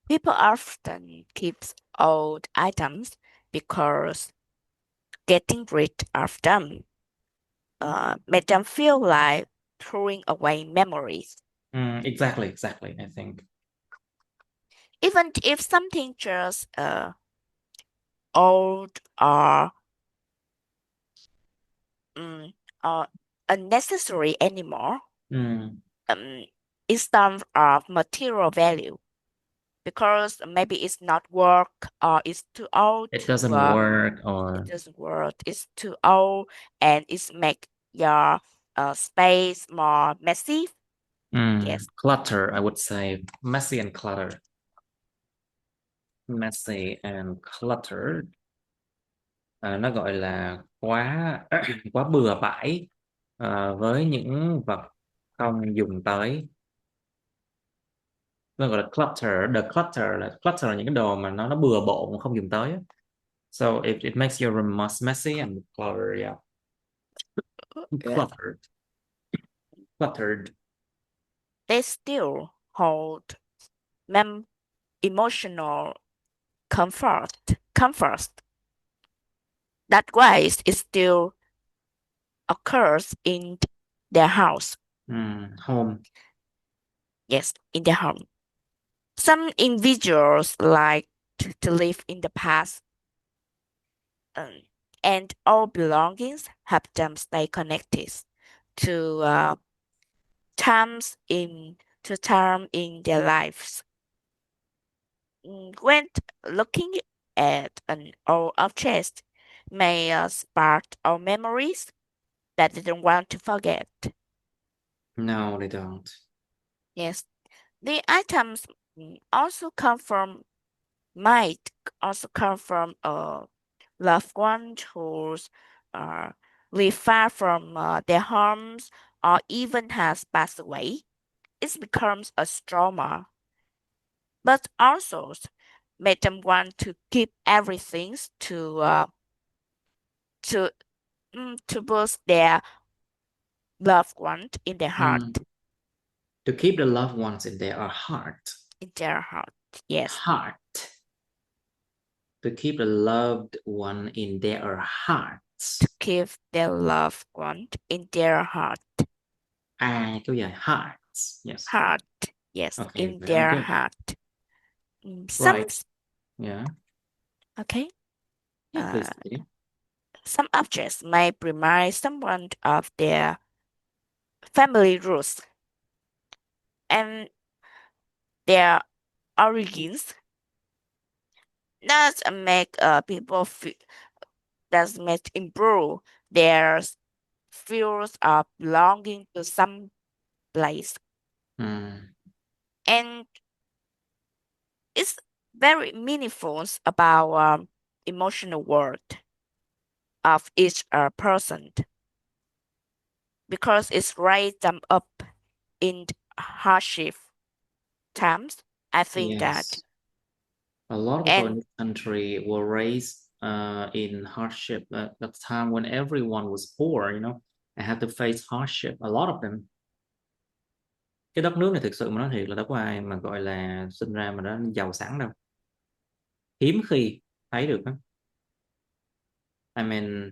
People often keep old items because getting rid of them made them feel like throwing away memories. Exactly, I think. Even if something just old um, or unnecessary anymore, it's terms of material value because maybe it's not work or it's too old It to doesn't work it or doesn't work. It's too old and it's make your space more messy. Yes. clutter, I would say. Messy and clutter. Messy and cluttered. Nó gọi là quá quá bừa bãi với những vật không dùng tới. Nó gọi là clutter. The clutter là những cái đồ mà nó bừa bộn không dùng tới. So it makes your room messy and cluttered, yeah. Yeah. Cluttered. They still hold emotional comfort. That way it still occurs in their house. Home. Yes, in their home. Some individuals like to live in the past, and all belongings help them stay connected to times in time in their lives. When looking at an old object may spark our memories that they don't want to forget. No, they don't. Yes, the items also come from might also come from a loved one who's live far from their homes or even has passed away. It becomes a trauma, but also make them want to keep everything to to boost their loved one in their heart. To keep the loved ones in their heart. In their heart, yes. Heart. To keep the loved one in their hearts. To keep their loved one in their heart. Câu dài hearts. Yes. Heart, yes, Okay, in very their good. heart. Right. Yeah. Okay. Yeah, please continue. Some objects may remind someone of their family roots and their origins. That make people feel, that make improve their feels of belonging to some place. And it's very meaningful about emotional world of each person because it's raised them up in hardship times. I think that a lot of people in this country were raised in hardship at the time when everyone was poor, and had to face hardship. A lot of them. Cái đất nước này thực sự mà nói thiệt là đâu có ai mà gọi là sinh ra mà nó giàu sẵn đâu. Hiếm khi thấy được đó. I mean,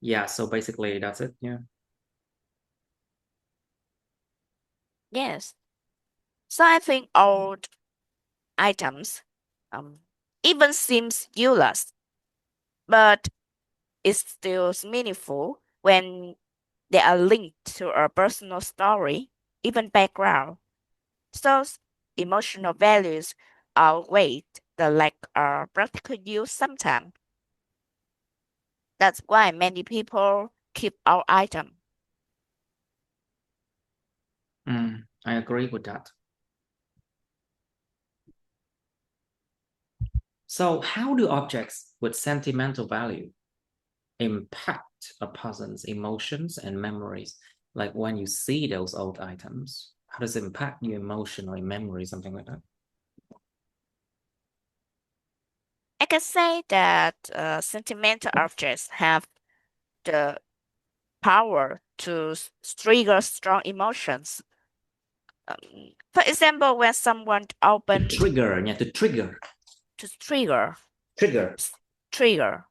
yeah, so basically that's it, yeah. Yes. So I think old items even seems useless, but it's still meaningful when they are linked to a personal story, even background. So emotional values outweigh the lack of practical use sometimes. That's why many people keep our item. I agree with that. So how do objects with sentimental value impact a person's emotions and memories? Like when you see those old items, how does it impact your emotion or your memory, something like that? I can say that sentimental objects have the power to trigger strong emotions. For example, when someone opens to trigger. to trigger Trigger.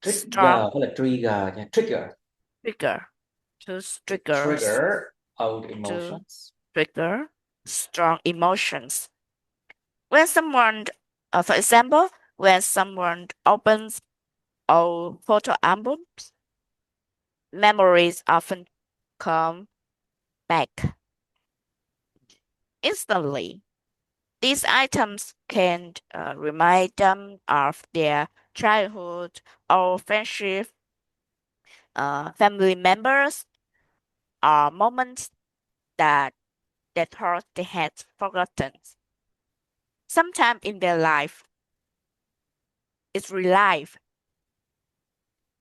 strong Trigger nha. Trigger. Trigger Old emotions. Trigger strong emotions. When someone, for example, when someone opens old photo albums, memories often come back instantly. These items can remind them of their childhood or friendship, family members, or moments that they thought they had forgotten. Sometime in their life, it's relive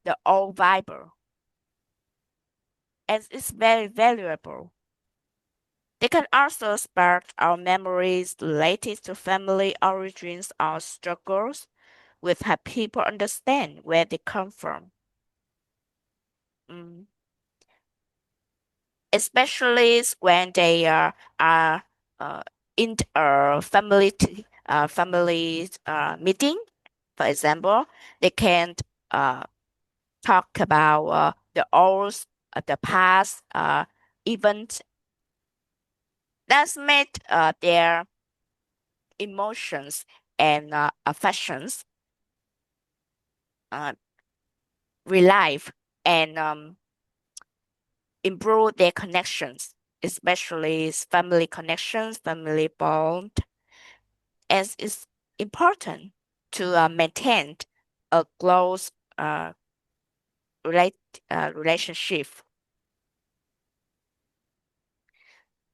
the old Bible, and it's very valuable. They can also spark our memories related to family origins or struggles, with help people understand where they come from. Especially when they are in a family family meeting, for example, they can talk about the old, the past events that's made their emotions and affections relive and improve their connections, especially family connections, family bond, as it's important to maintain a close relate, relationship.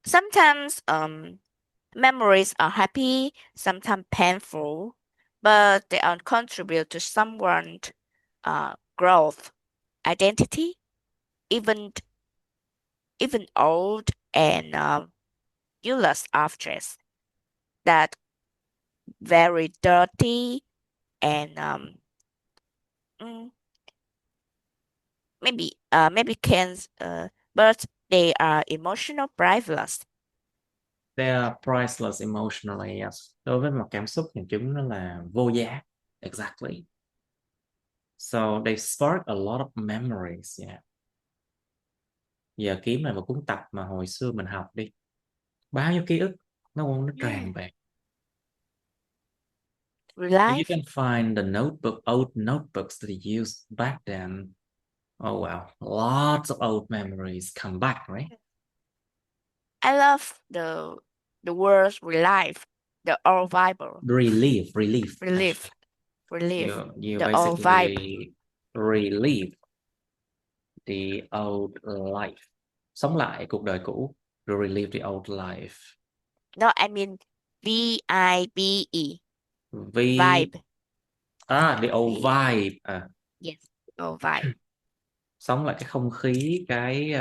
Sometimes memories are happy, sometimes painful, but they all contribute to someone's growth, identity, even old and useless objects that very dirty and mm, maybe can but they are emotional priceless. They are priceless emotionally, yes. Đối với một cảm xúc thì chúng nó là vô giá. Exactly. So they spark a lot of memories, yeah. Giờ kiếm lại một cuốn tập mà hồi xưa mình học đi. Bao nhiêu ký ức nó tràn về. If you Relive. can find the old notebooks that you used back then, oh wow, lots of old memories come back, right? I love the words relive, the old vibe. Relive. Relive. You The old vibe. basically relive the old life. Sống lại cuộc đời cũ. Relive the old life. No, I mean VIBE. Vibe. The old vibe. Yes, old vibe. Sống lại cái không khí, cái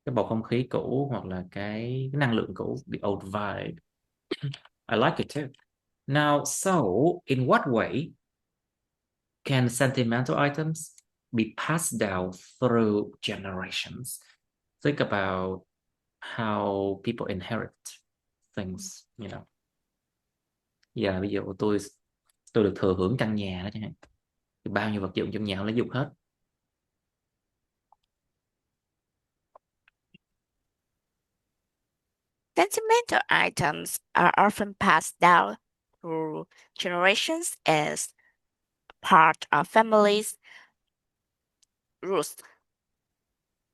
bầu không khí cũ, hoặc là cái năng lượng cũ, the old vibe. I like it too. Now, so in what way can sentimental items be passed down through generations? Think about how people inherit things, you know. Giờ ví dụ tôi được thừa hưởng căn nhà đó chẳng hạn, thì bao nhiêu vật dụng trong nhà lấy dùng hết. Sentimental items are often passed down through generations as part of families' roots.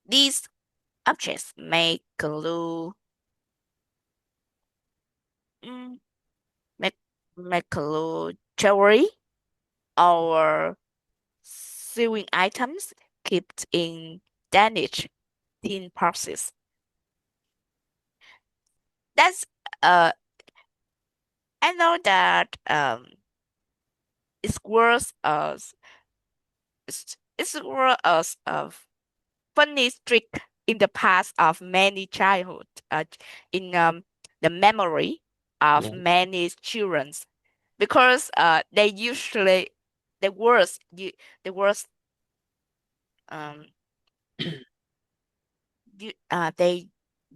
These objects may glue, make glue jewelry or sewing items kept in Danish tin boxes. That's I know that it's worth us it's worth us of funny trick in the past of many childhood in the memory of many children because they usually the worst they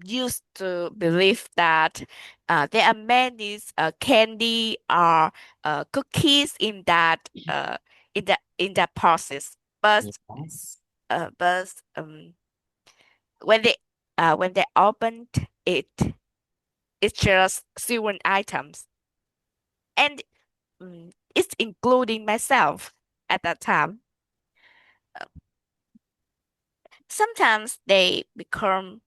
used to believe that there are many candy or cookies in that process, but Yes. When they opened it, it's just sewing items, and it's including myself at that time. Sometimes they become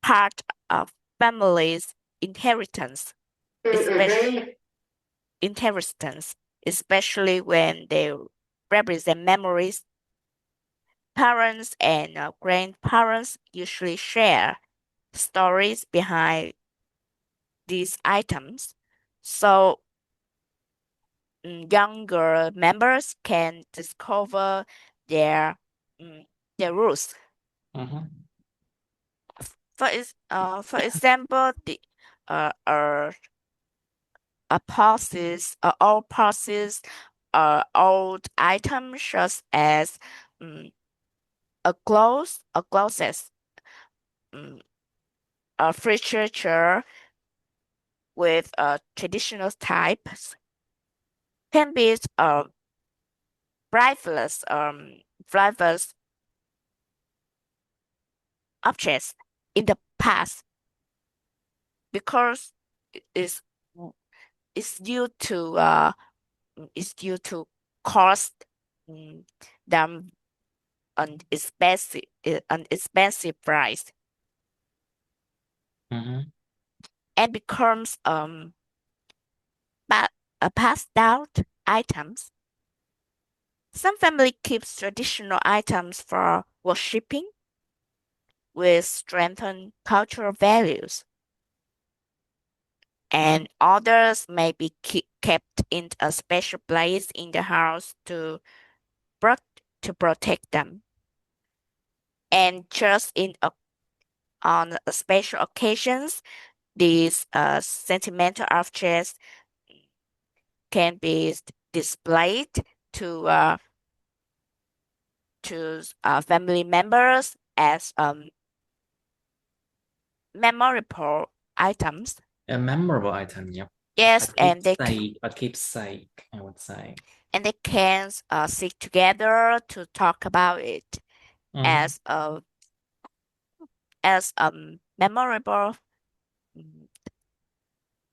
part of families' inheritance, especially when they represent memories. Parents and grandparents usually share stories behind these items, so younger members can discover their roots. For example, the old purses, old items such as clothes, a furniture with traditional types can be priceless flavors objects in the past because it's it's due to cost them an expensive price Mhm. and becomes passed out items. Some family keeps traditional items for worshipping, which strengthen cultural values, and others may be kept in a special place in the house pro- to protect them. And just on special occasions, these sentimental objects can be displayed to family members as memorable items. A memorable item, yep. Yes, and A keepsake, I would say. they can sit together to talk about it Mhm. as a memorable mm,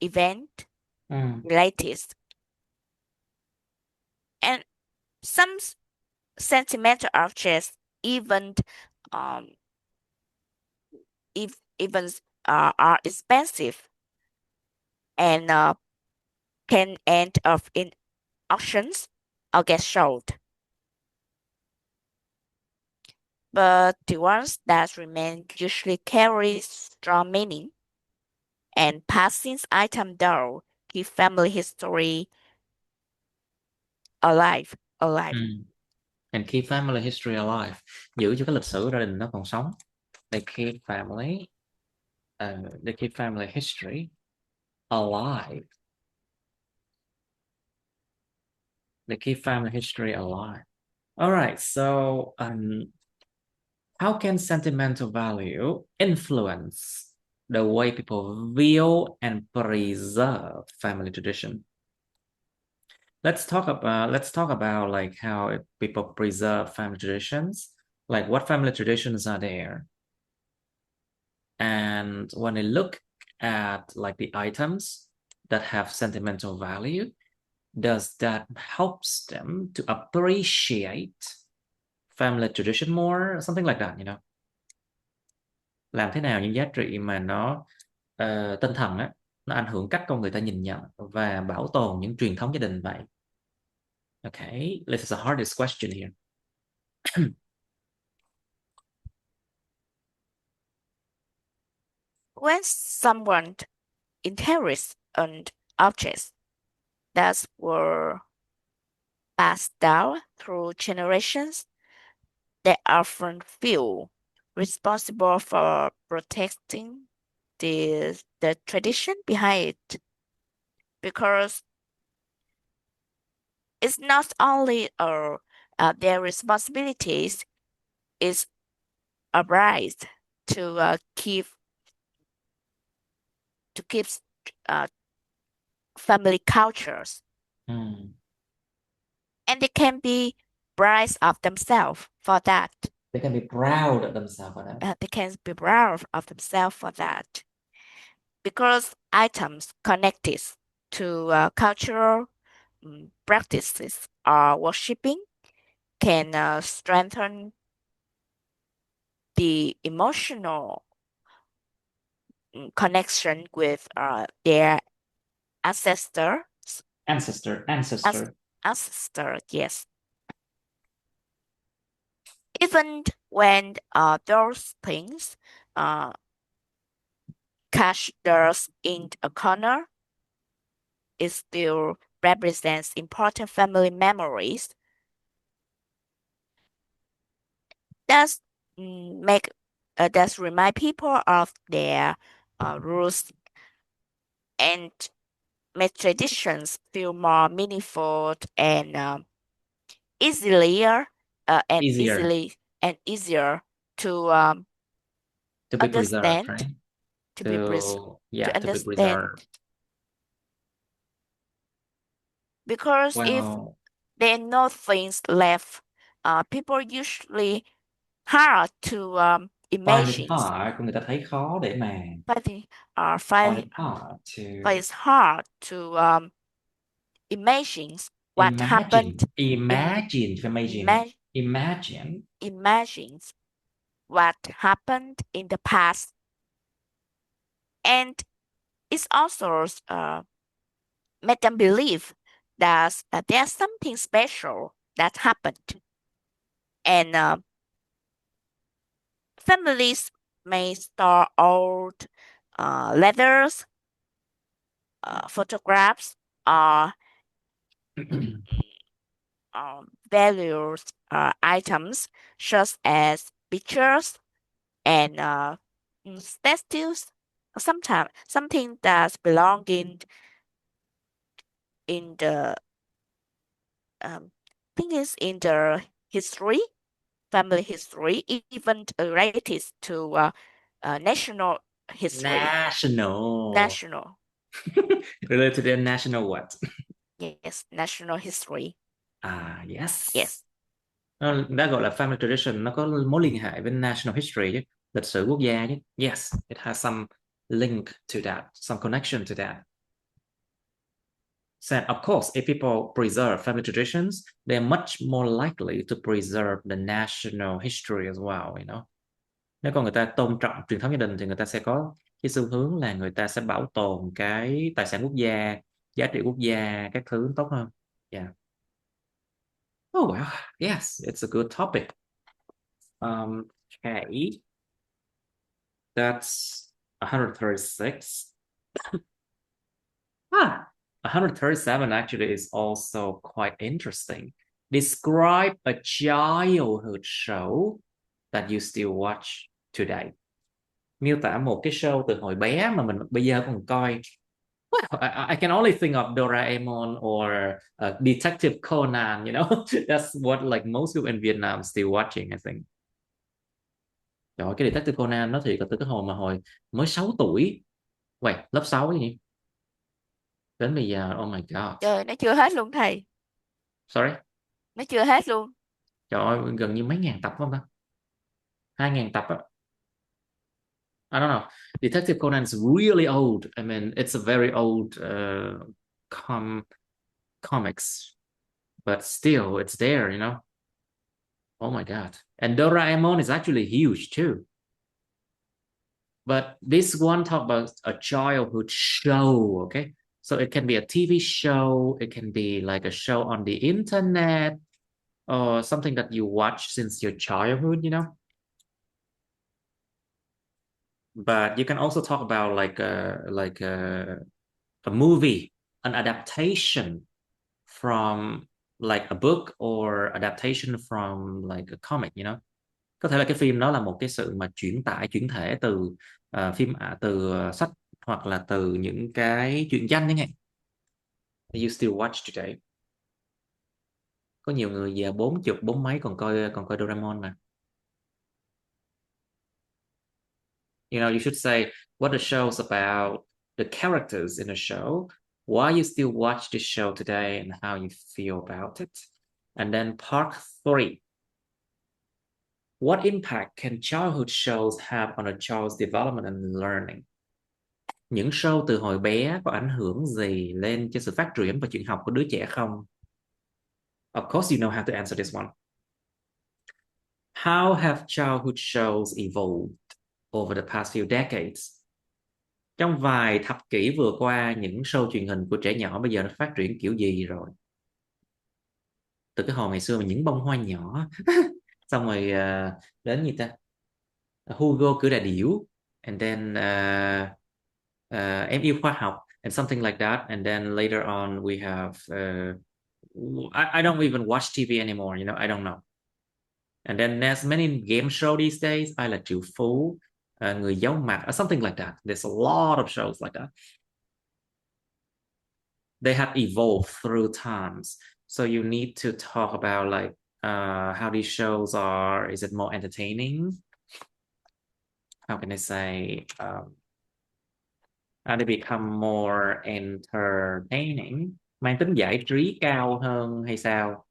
event Mm. related. And some sentimental objects even um even are expensive and can end up in auctions or get sold. But the ones that remain usually carry strong meaning, and passing item though keep family history alive. And keep family history alive. Giữ cho cái lịch sử gia đình nó còn sống. They keep family history alive. They keep family history alive. All right, so how can sentimental value influence the way people view and preserve family tradition? Let's talk about like how people preserve family traditions, like what family traditions are there. And when they look at like the items that have sentimental value, does that helps them to appreciate family tradition more, something like that, Làm thế nào những giá trị mà nó tinh thần á, nó ảnh hưởng cách con người ta nhìn nhận và bảo tồn những truyền thống gia đình vậy? Okay, this is the hardest question here. When someone inherits an object that were passed down through generations, they often feel responsible for protecting the tradition behind it because it's not only their responsibilities, it's a right to keep uh, family cultures, Hmm. and they can be proud of themselves for that. They can be proud of themselves for that. They can be proud of themselves for that because items connected to cultural practices or worshipping can strengthen the emotional connection with their ancestors. Ancestor, yes. Even when those things cash theirs in a corner, it still represents important family memories. That's make that's remind people of their roots and make traditions feel more meaningful and easier Easier easier to to be preserved, understand right? to be To be understand preserved. Because if Well, there are no things left, people usually hard to find it imagine. hard, người ta thấy khó để mà find Find it hard to it's hard to imagine what happened in imagine what happened in the past, and it's also make them believe that there's something special that happened, and families may store old letters, photographs, or values items such as pictures and statues. Sometimes something that's belonging in the thing is in the history, family history, even related to national history. national National, related to national what? yes, national history. Yes. Yes. Nó đã gọi là family tradition, nó có mối liên hệ với national history chứ, lịch sử quốc gia chứ. Yes, it has some link to that, some connection to that. So of course, if people preserve family traditions, they're much more likely to preserve the national history as well, you know. Nếu con người ta tôn trọng truyền thống gia đình thì người ta sẽ có cái xu hướng là người ta sẽ bảo tồn cái tài sản quốc gia, giá trị quốc gia, các thứ tốt hơn. Yeah. Oh well, yes, it's a good topic. Okay, that's 136. 137 actually is also quite interesting. Describe a childhood show that you still watch today. Miêu tả một cái show từ hồi bé mà mình bây giờ còn coi. Well, I can only think of Doraemon or Detective Conan, you know. That's what like most people in Vietnam still watching, I think. Trời ơi, cái Detective Conan nó thiệt là từ cái hồi mà hồi mới 6 tuổi. Wait, lớp 6 cái gì? Đến bây giờ, oh my god. Trời, nó chưa hết luôn thầy. Sorry. Nó chưa hết luôn. Trời ơi, gần như mấy ngàn tập không ta? 2.000 tập á. I don't know. Detective Conan is really old. I mean, it's a very old comics, but still, it's there, you know. Oh my god. And Doraemon is actually huge too. But this one talk about a childhood show, okay? So it can be a TV show, it can be like a show on the internet, or something that you watch since your childhood, you know. But you can also talk about like a movie, an adaptation from like a book or adaptation from like a comic, you know. Có thể là cái phim đó là một cái sự mà chuyển tải, chuyển thể từ từ sách hoặc là từ những cái truyện tranh chẳng hạn. You still watch today. Có nhiều người giờ 40, 40 mấy còn coi Doraemon mà. You know, you should say what the show's about, the characters in the show, why you still watch the show today, and how you feel about it. And then part 3. What impact can childhood shows have on a child's development and learning? Những show từ hồi bé có ảnh hưởng gì lên cho sự phát triển và chuyện học của đứa trẻ không? Of course you know how to answer this one. How have childhood shows evolved over the past few decades? Trong vài thập kỷ vừa qua, những show truyền hình của trẻ nhỏ bây giờ nó phát triển kiểu gì rồi? Từ cái hồi ngày xưa mà những bông hoa nhỏ, xong rồi đến gì ta? Hugo cưỡi đà điểu, and then em yêu khoa học, and something like that, and then later on we have I don't even watch TV anymore, you know, I don't know. And then there's many game show these days. Ai là triệu phú, người giấu mặt, or something like that. There's a lot of shows like that. They have evolved through times. So you need to talk about like how these shows are. Is it more entertaining? How can I say? How they become more entertaining? mang tính giải trí cao hơn hay sao?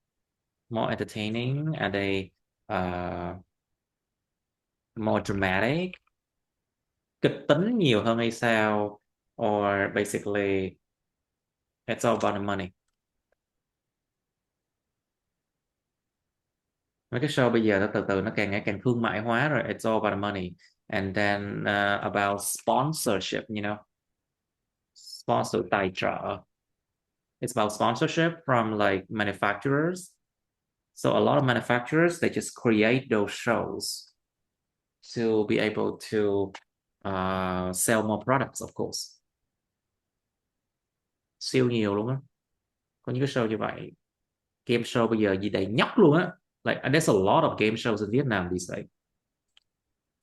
More entertaining? Are they more dramatic? Kịch tính nhiều hơn hay sao? Or basically it's all about the money? Mấy cái show bây giờ nó từ từ nó càng ngày càng thương mại hóa rồi. It's all about the money. And then about sponsorship, you know, sponsor tài trợ. It's about sponsorship from like manufacturers. So a lot of manufacturers, they just create those shows to be able to sell more products, of course. Siêu nhiều luôn á. Có những cái show như vậy. Game show bây giờ gì đầy nhóc luôn á. Like there's a lot of game shows in Vietnam these days.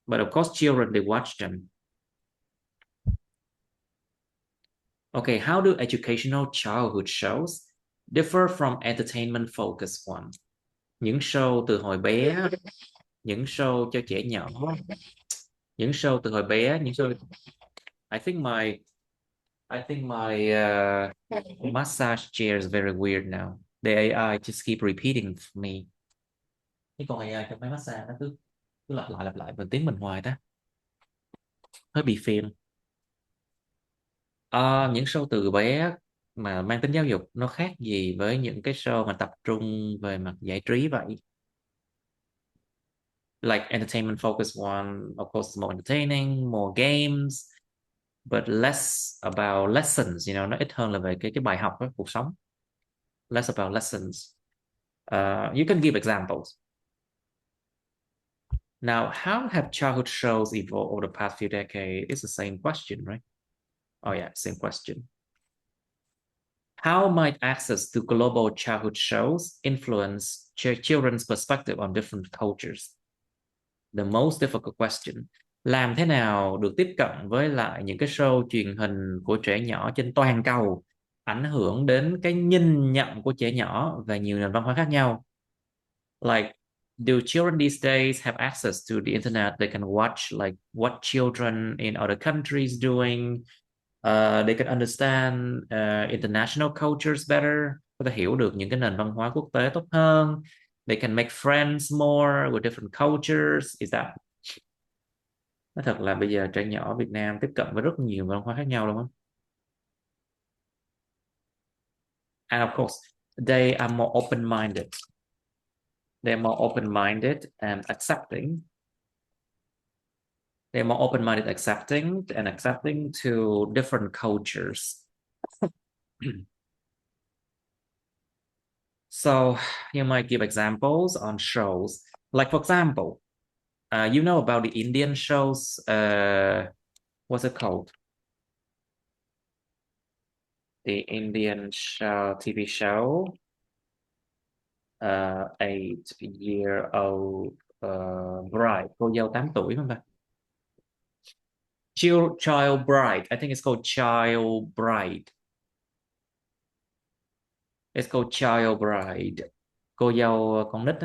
But of course children, they watch them. Okay, how do educational childhood shows differ from entertainment focused one? Những show từ hồi bé, những show cho trẻ nhỏ, những show từ hồi bé, những show. I think my massage chair is very weird now. The AI just keep repeating for me. Cái con AI trong máy massage nó cứ cứ lặp lại bằng tiếng mình hoài ta. Hơi bị phiền. Những show từ bé mà mang tính giáo dục nó khác gì với những cái show mà tập trung về mặt giải trí vậy? Like entertainment focused one, of course, is more entertaining, more games, but less about lessons, you know, nó ít hơn là về cái bài học đó, cuộc sống. Less about lessons. You can give examples. Now, how have childhood shows evolved over the past few decades? It's the same question, right? Oh yeah, same question. How might access to global childhood shows influence children's perspective on different cultures? The most difficult question. Làm thế nào được tiếp cận với lại những cái show truyền hình của trẻ nhỏ trên toàn cầu ảnh hưởng đến cái nhìn nhận của trẻ nhỏ về nhiều nền văn hóa khác nhau? Like, do children these days have access to the internet? They can watch like what children in other countries doing. They can understand international cultures better. Có thể hiểu được những cái nền văn hóa quốc tế tốt hơn. They can make friends more with different cultures. Is that? Nói thật là bây giờ trẻ nhỏ Việt Nam tiếp cận với rất nhiều văn hóa khác nhau luôn á. And of course, they are more open-minded. They're more open-minded and accepting. They're more open-minded, accepting to different cultures. So you might give examples on shows. Like for example, you know about the Indian shows, what's it called? The Indian show, TV show, 8-year-old bride, cô dâu 8 tuổi không ta? Child bride. I think it's called child bride. It's called child bride. Cô dâu con nít.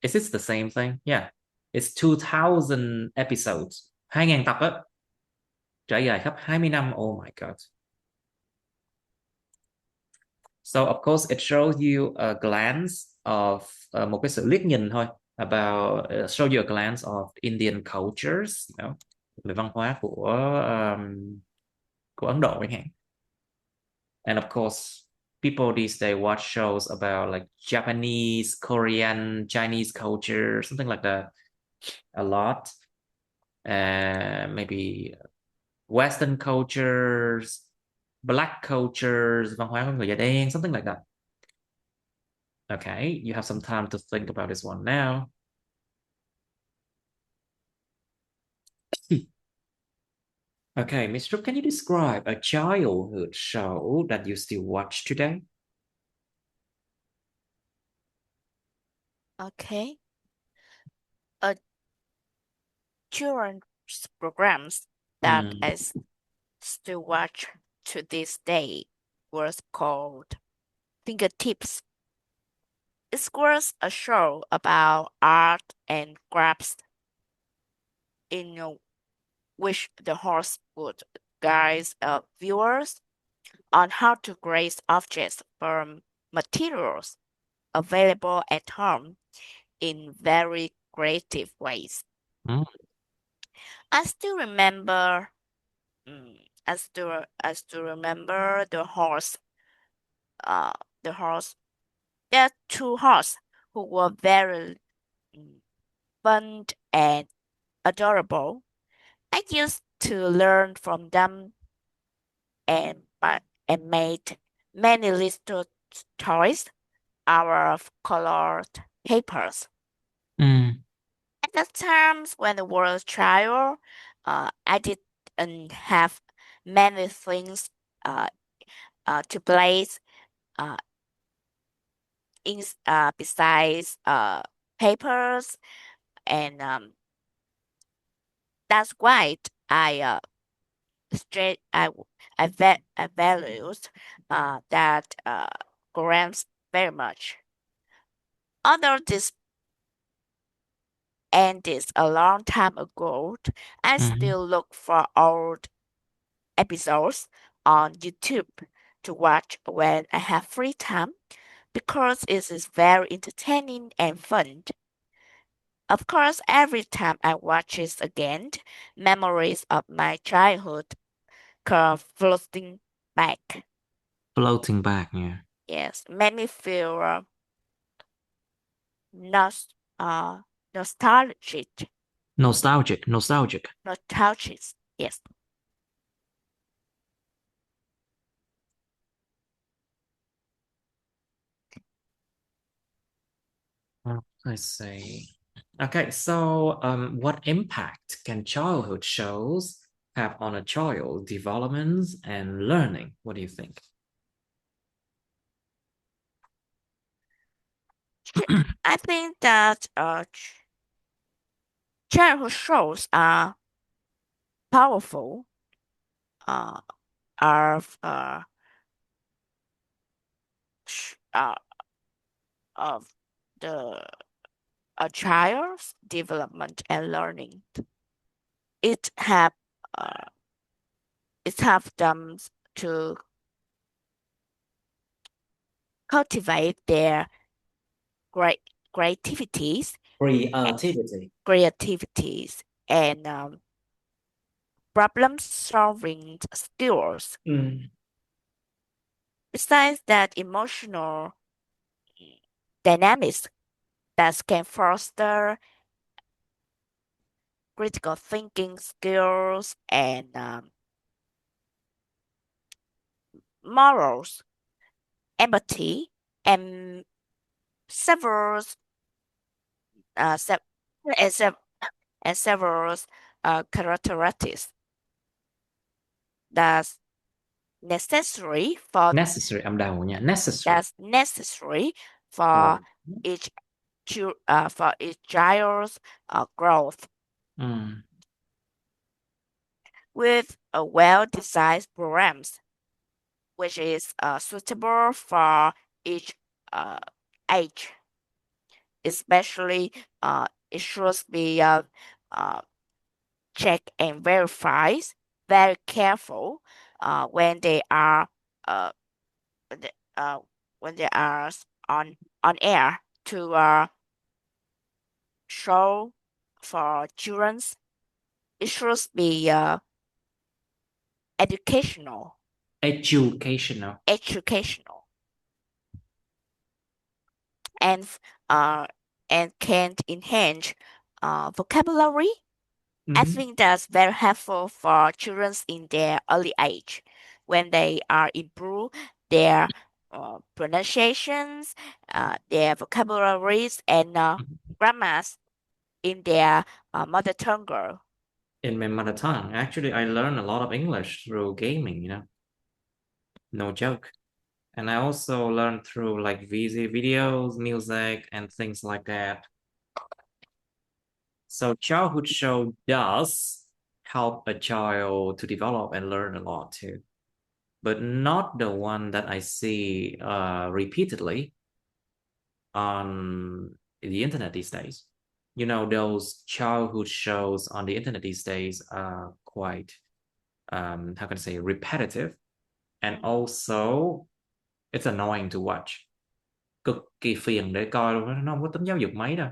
Is this the same thing? Yeah. It's 2000 episodes. 2000 tập á. Trải dài khắp 20 năm. Oh my God. So of course it shows you a glance of một cái sự liếc nhìn thôi about show you a glance of Indian cultures, you know, về văn hóa của Ấn Độ chẳng hạn. And of course people these days watch shows about like Japanese, Korean, Chinese culture, something like that a lot. Maybe Western cultures, Black cultures, văn hóa của người da đen, something like that. Okay, you have some time to think about this one now. Okay, Miss Trúc, can you describe a childhood show that you still watch today? Okay. Children's programs that I still watch to this day was called Fingertips. It was a show about art and crafts in which the host would guide viewers on how to grade objects from materials available at home in very creative ways. Mm. I still remember, I still remember uh, the horse. There are two horses who were very mm, fun and adorable. I used to learn from them and made many little toys out of colored papers. Mm. At the times when the was trial, I didn't have many things uh, to place uh, besides papers, and that's why straight I values that grants very much. Although this ended a long time ago, I Mhm. still look for old episodes on YouTube to watch when I have free time because it is very entertaining and fun. Of course, every time I watch it again, memories of my childhood come floating back. Floating back, yeah. Yes, made me feel nost- uh, nostalgic. Nostalgic, nostalgic. Nostalgic. Yes. I see. Okay, so what impact can childhood shows have on a child development and learning? What do you think? I think that childhood shows are powerful, uh, of sh- uh, of the a child's development and learning. It have uh, it have them to cultivate their great creativities, Creativity. creativities and problem solving skills. Mm. Besides that, emotional dynamics that can foster critical thinking skills and morals, empathy, and several uh, se- and, sev- and several characteristics that's necessary for Necessary, âm đầu nha. Necessary. that's necessary for Ồ. each for each child's growth. Mm. With a well-designed programs, which is suitable for each uh, age. Especially, it should be uh, checked and verified very careful when they are uh, when they, uh, when they are on air to show for children. It should be educational, Educational. educational, and uh, and can enhance vocabulary. I Mhm. think that's very helpful for children in their early age when they are improve their pronunciations, their vocabularies, and grammars in their mother tongue. In my mother tongue. Actually, I learned a lot of English through gaming, No joke. And I also learned through like VZ videos, music, and things like that. So childhood show does help a child to develop and learn a lot too, but not the one that I see repeatedly on the internet these days. Those childhood shows on the internet these days are quite, how can I say, repetitive And also it's annoying to watch. Cực kỳ phiền để coi luôn, nó không có tính giáo dục mấy đâu,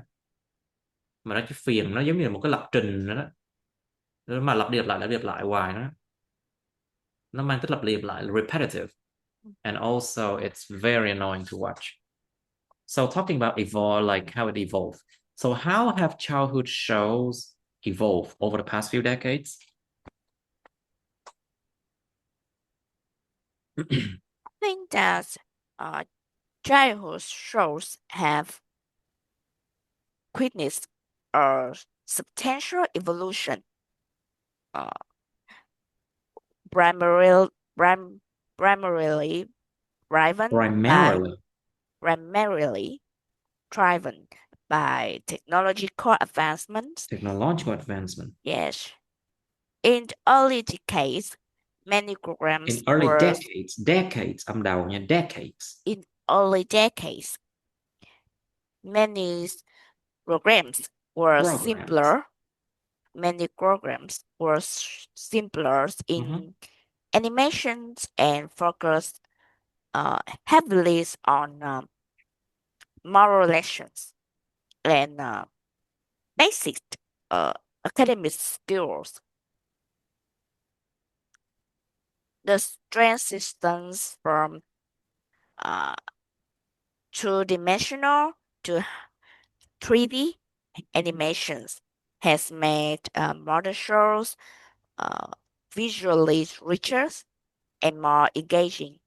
mà nó chỉ phiền, nó giống như là một cái lập trình nữa đó, mà lặp đi lặp lại hoài, nó mang tính lặp đi lặp lại, repetitive, and also it's very annoying to watch. So talking about evolve, like how it evolved. So how have childhood shows evolved over the past few decades? I think that childhood shows have witnessed a substantial evolution, primarily, primarily driven by Primarily driven by technological advancements. technological advancement. Yes. In the early decades, many programs In early were decades, âm đầu nha, decades. in early decades, many programs were simpler. Many programs were simpler in animations and focused heavily on moral lessons and basic academic skills. The transitions from two-dimensional to 3D animations has made modern shows visually richer and more engaging.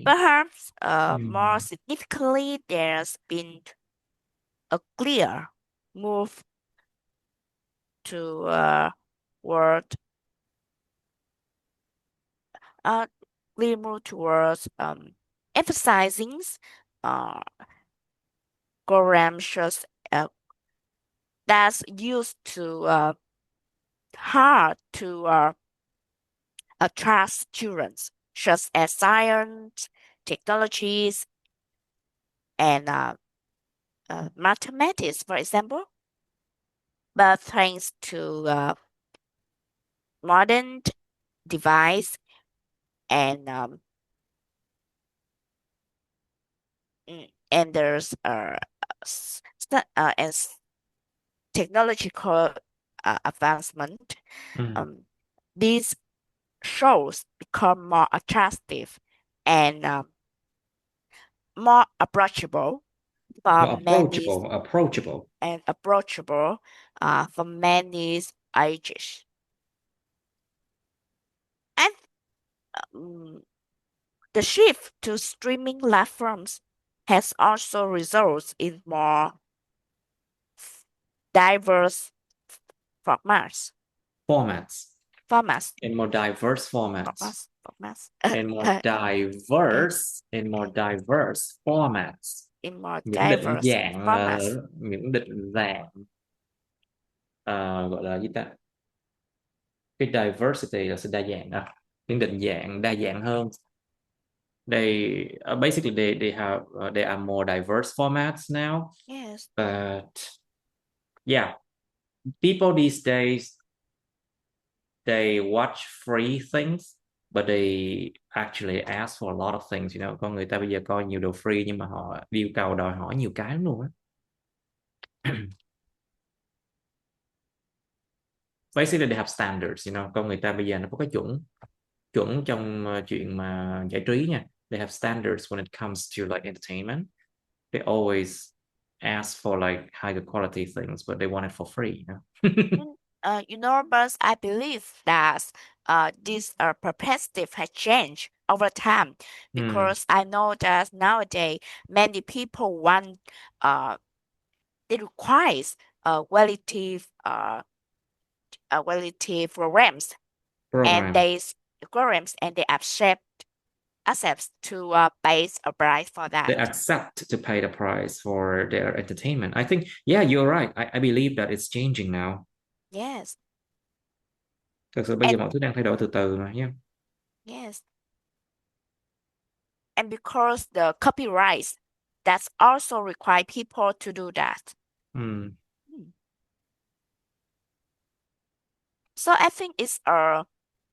Perhaps more significantly, there's been a clear move to word clear move towards emphasizing programs that's used to hard to attract students, such as science, technologies, and mathematics, for example. But thanks to modern device and there's and technological advancement, these shows become more attractive and more approachable for many for many ages. And the shift to streaming platforms has also resulted in more diverse formats. In more diverse formats. In more diverse formats. In more diverse formats. Những định dạng gọi là gì ta? Cái diversity là sự đa dạng à? Những định dạng đa dạng hơn. They basically they have they are more diverse formats now. Yes. But yeah, people these days, they watch free things, but they actually ask for a lot of things, you know. Con người ta bây giờ coi nhiều đồ free nhưng mà họ yêu cầu đòi hỏi nhiều cái lắm luôn á. Basically they have standards, you know. Con người ta bây giờ nó có cái chuẩn trong chuyện mà giải trí nha. They have standards when it comes to like entertainment. They always ask for like higher quality things, but they want it for free, you know. But I believe that this perspective has changed over time, because I know that nowadays many people want they require relative programs, and they accept to pay a price for that. They accept to pay the price for their entertainment. I think, yeah, you're right. I believe that it's changing now. Yes. Thực sự bây giờ mọi thứ đang thay đổi từ từ mà nhé. Yes. And because the copyrights, that's also require people to do that. So I think it's a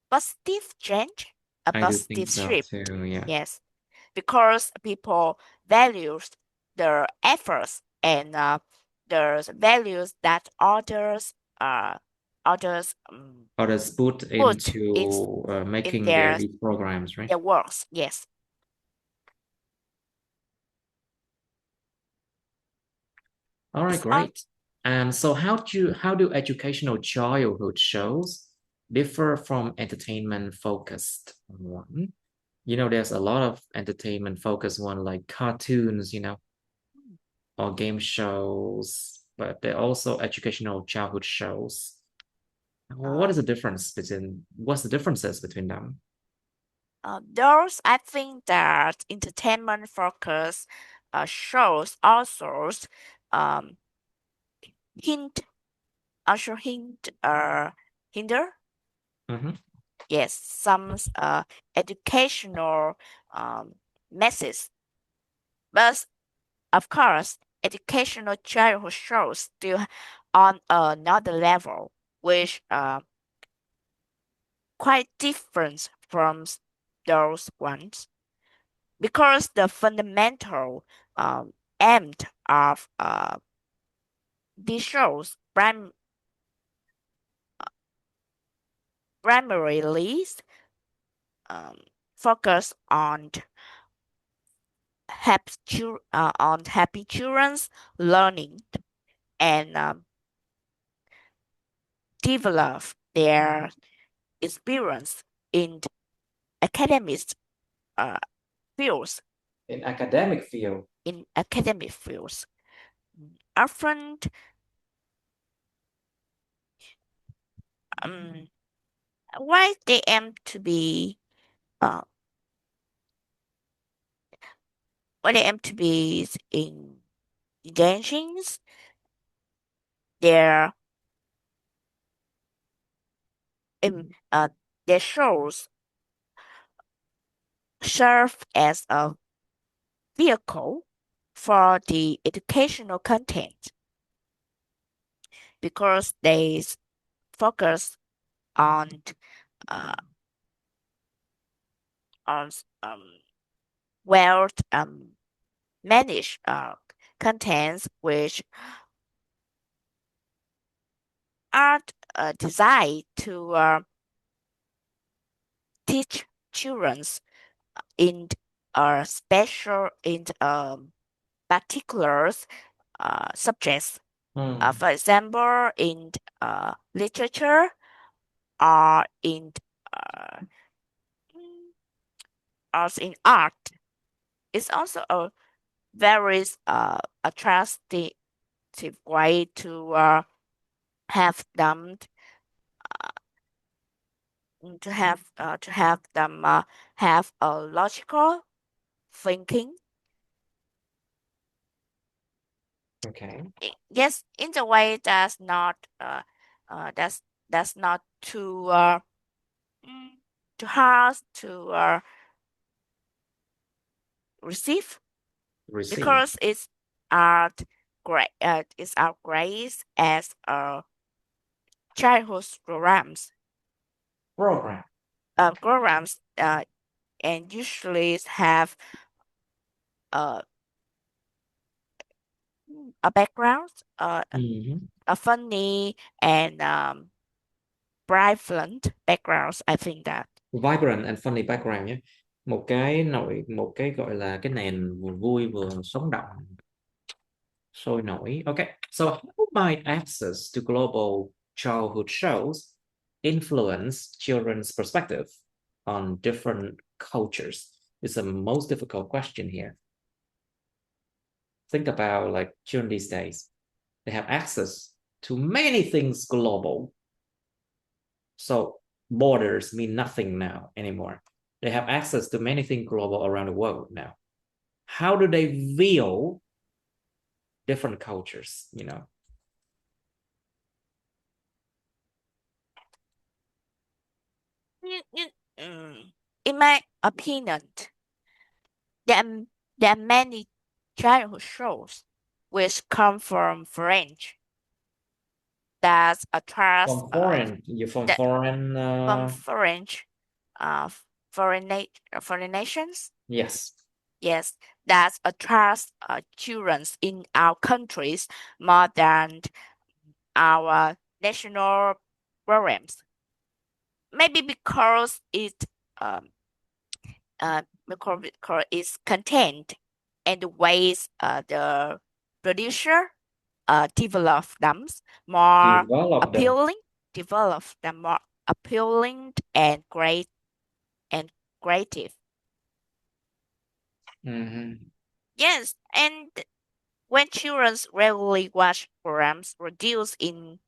positive change, a I do think positive so shift. too, yeah. Yes, because people values their efforts and the values that others Others put put into in making their these programs, right? works. Yes. All right, It's on. great. And so how do educational childhood shows differ from entertainment focused one? You know, there's a lot of entertainment focused one like cartoons, or game shows, but they're also educational childhood shows. Uh, What's the differences between them? those I think that entertainment focus shows also um hint hint hinder, Mm-hmm. yes, some educational message, but of course educational childhood shows still on another level, which quite different from those ones, because the fundamental aim of these shows primarily um, focus on happy children's learning and develop their experience in academic uh, fields. In academic field. In academic fields, often um, why they aim to be uh, why they aim to be in engaging their in their shows serve as a vehicle for the educational content, because they focus on uh, on well managed contents which are designed to teach children in special in particular subjects. Hmm. For example, in literature or in uh, as in art. It's also a very attractive way have them to have them have a logical thinking. Okay. Yes, in the way that's not too hard to receive, Receive. because art it's our grades as childhood Program. programs and usually have uh, a background, Mhm. a funny and vibrant backgrounds. I think that. Vibrant and funny background nhé. Một cái gọi là cái nền vừa vui vừa sống động, sôi nổi. Okay. So how might access to global childhood shows influence children's perspective on different cultures? It's the most difficult question here. Think about like children these days. They have access to many things global. So borders mean nothing now anymore. They have access to many things global around the world now. How do they view different cultures? In my opinion, there are, there are many childhood shows which come from French, that's a trust From foreign. You're from that foreign. from foreign nations. Yes. Yes, that's a trust children in our countries more than our national programs. Maybe because because it's content and the ways the producer develop them more Develop them. appealing, develop them more appealing and great and creative. Yes, and when children regularly watch programs produced in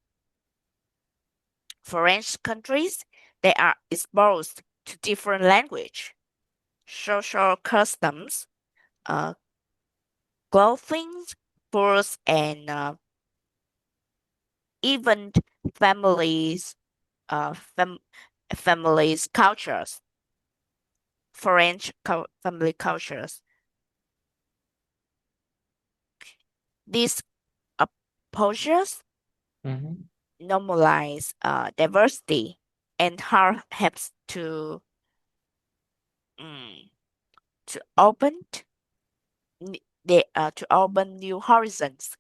foreign countries, they are exposed to different language, social customs, clothing, foods, and even families, families cultures, family cultures. These approaches normalize diversity and helps to open to open new horizons.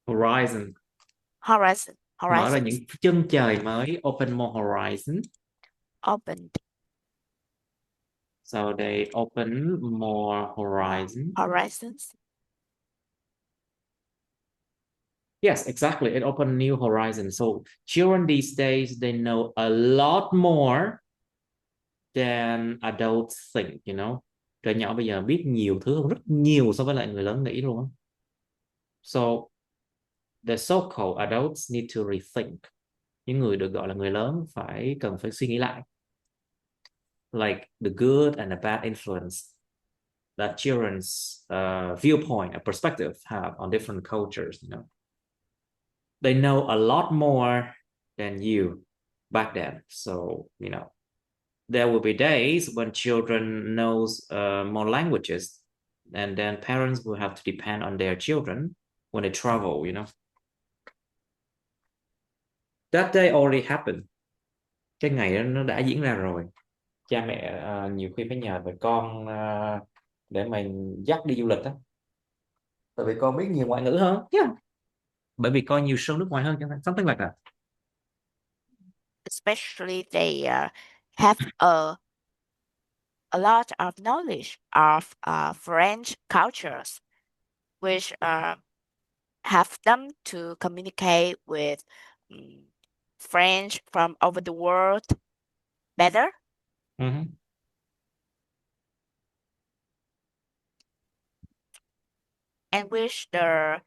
Horizon. Horizon. Mở ra Horizons. những chân trời mới. Open more horizon. Opened. So they open more horizon. Horizons. Yes, exactly. It opened new horizons. So children these days, they know a lot more than adults think, you know. Trẻ nhỏ bây giờ biết nhiều thứ hơn, rất nhiều so với lại người lớn nghĩ luôn. So the so-called adults need to rethink. Những người được gọi là người lớn cần phải suy nghĩ lại. Like the good and the bad influence that children's viewpoint and perspective have on different cultures, you know. They know a lot more than you back then. So, you know, there will be days when children knows more languages, and then parents will have to depend on their children when they travel, you know. That day already happened. Cái ngày đó nó đã diễn ra rồi. Cha mẹ nhiều khi phải nhờ về con để mình dắt đi du lịch đó. Tại vì con biết nhiều ngoại ngữ hơn. Yeah. Bởi vì con nhiều show nước ngoài hơn, something like that. Especially they have a lot of knowledge of French cultures, which have them to communicate with French from over the world better. And with the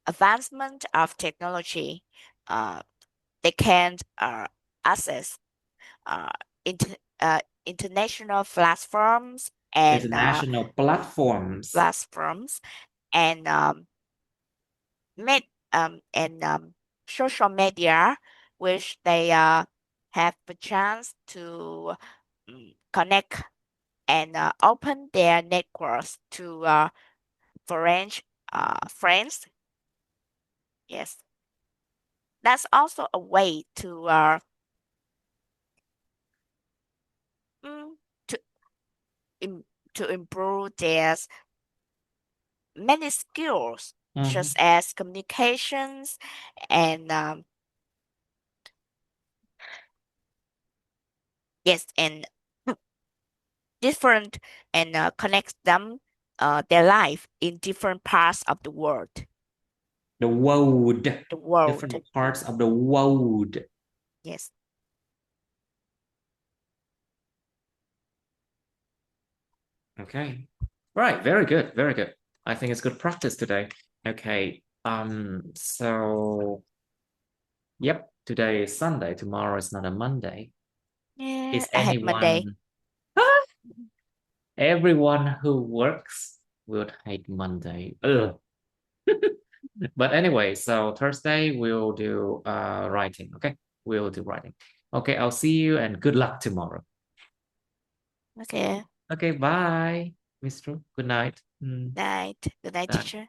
advancement of technology, they can access international platforms and International platforms and social media, which they have the chance to connect and open their networks to foreign friends. Yes, that's also a way to to improve their many skills, such as communications and yes, and different and connect them their life in different parts of the world. The world. The world. Different parts of the world. Yes. Okay. Right. Very good. Very good. I think it's good practice today. Okay. So yep, today is Sunday. Tomorrow is not a Monday. Yeah, Is I hate Monday. Everyone who works will hate Monday. Ugh. But anyway, so Thursday we'll do writing. Okay, we'll do writing. Okay, I'll see you and good luck tomorrow. Okay. Okay, bye, Miss True. Good night. Night. Good night, teacher.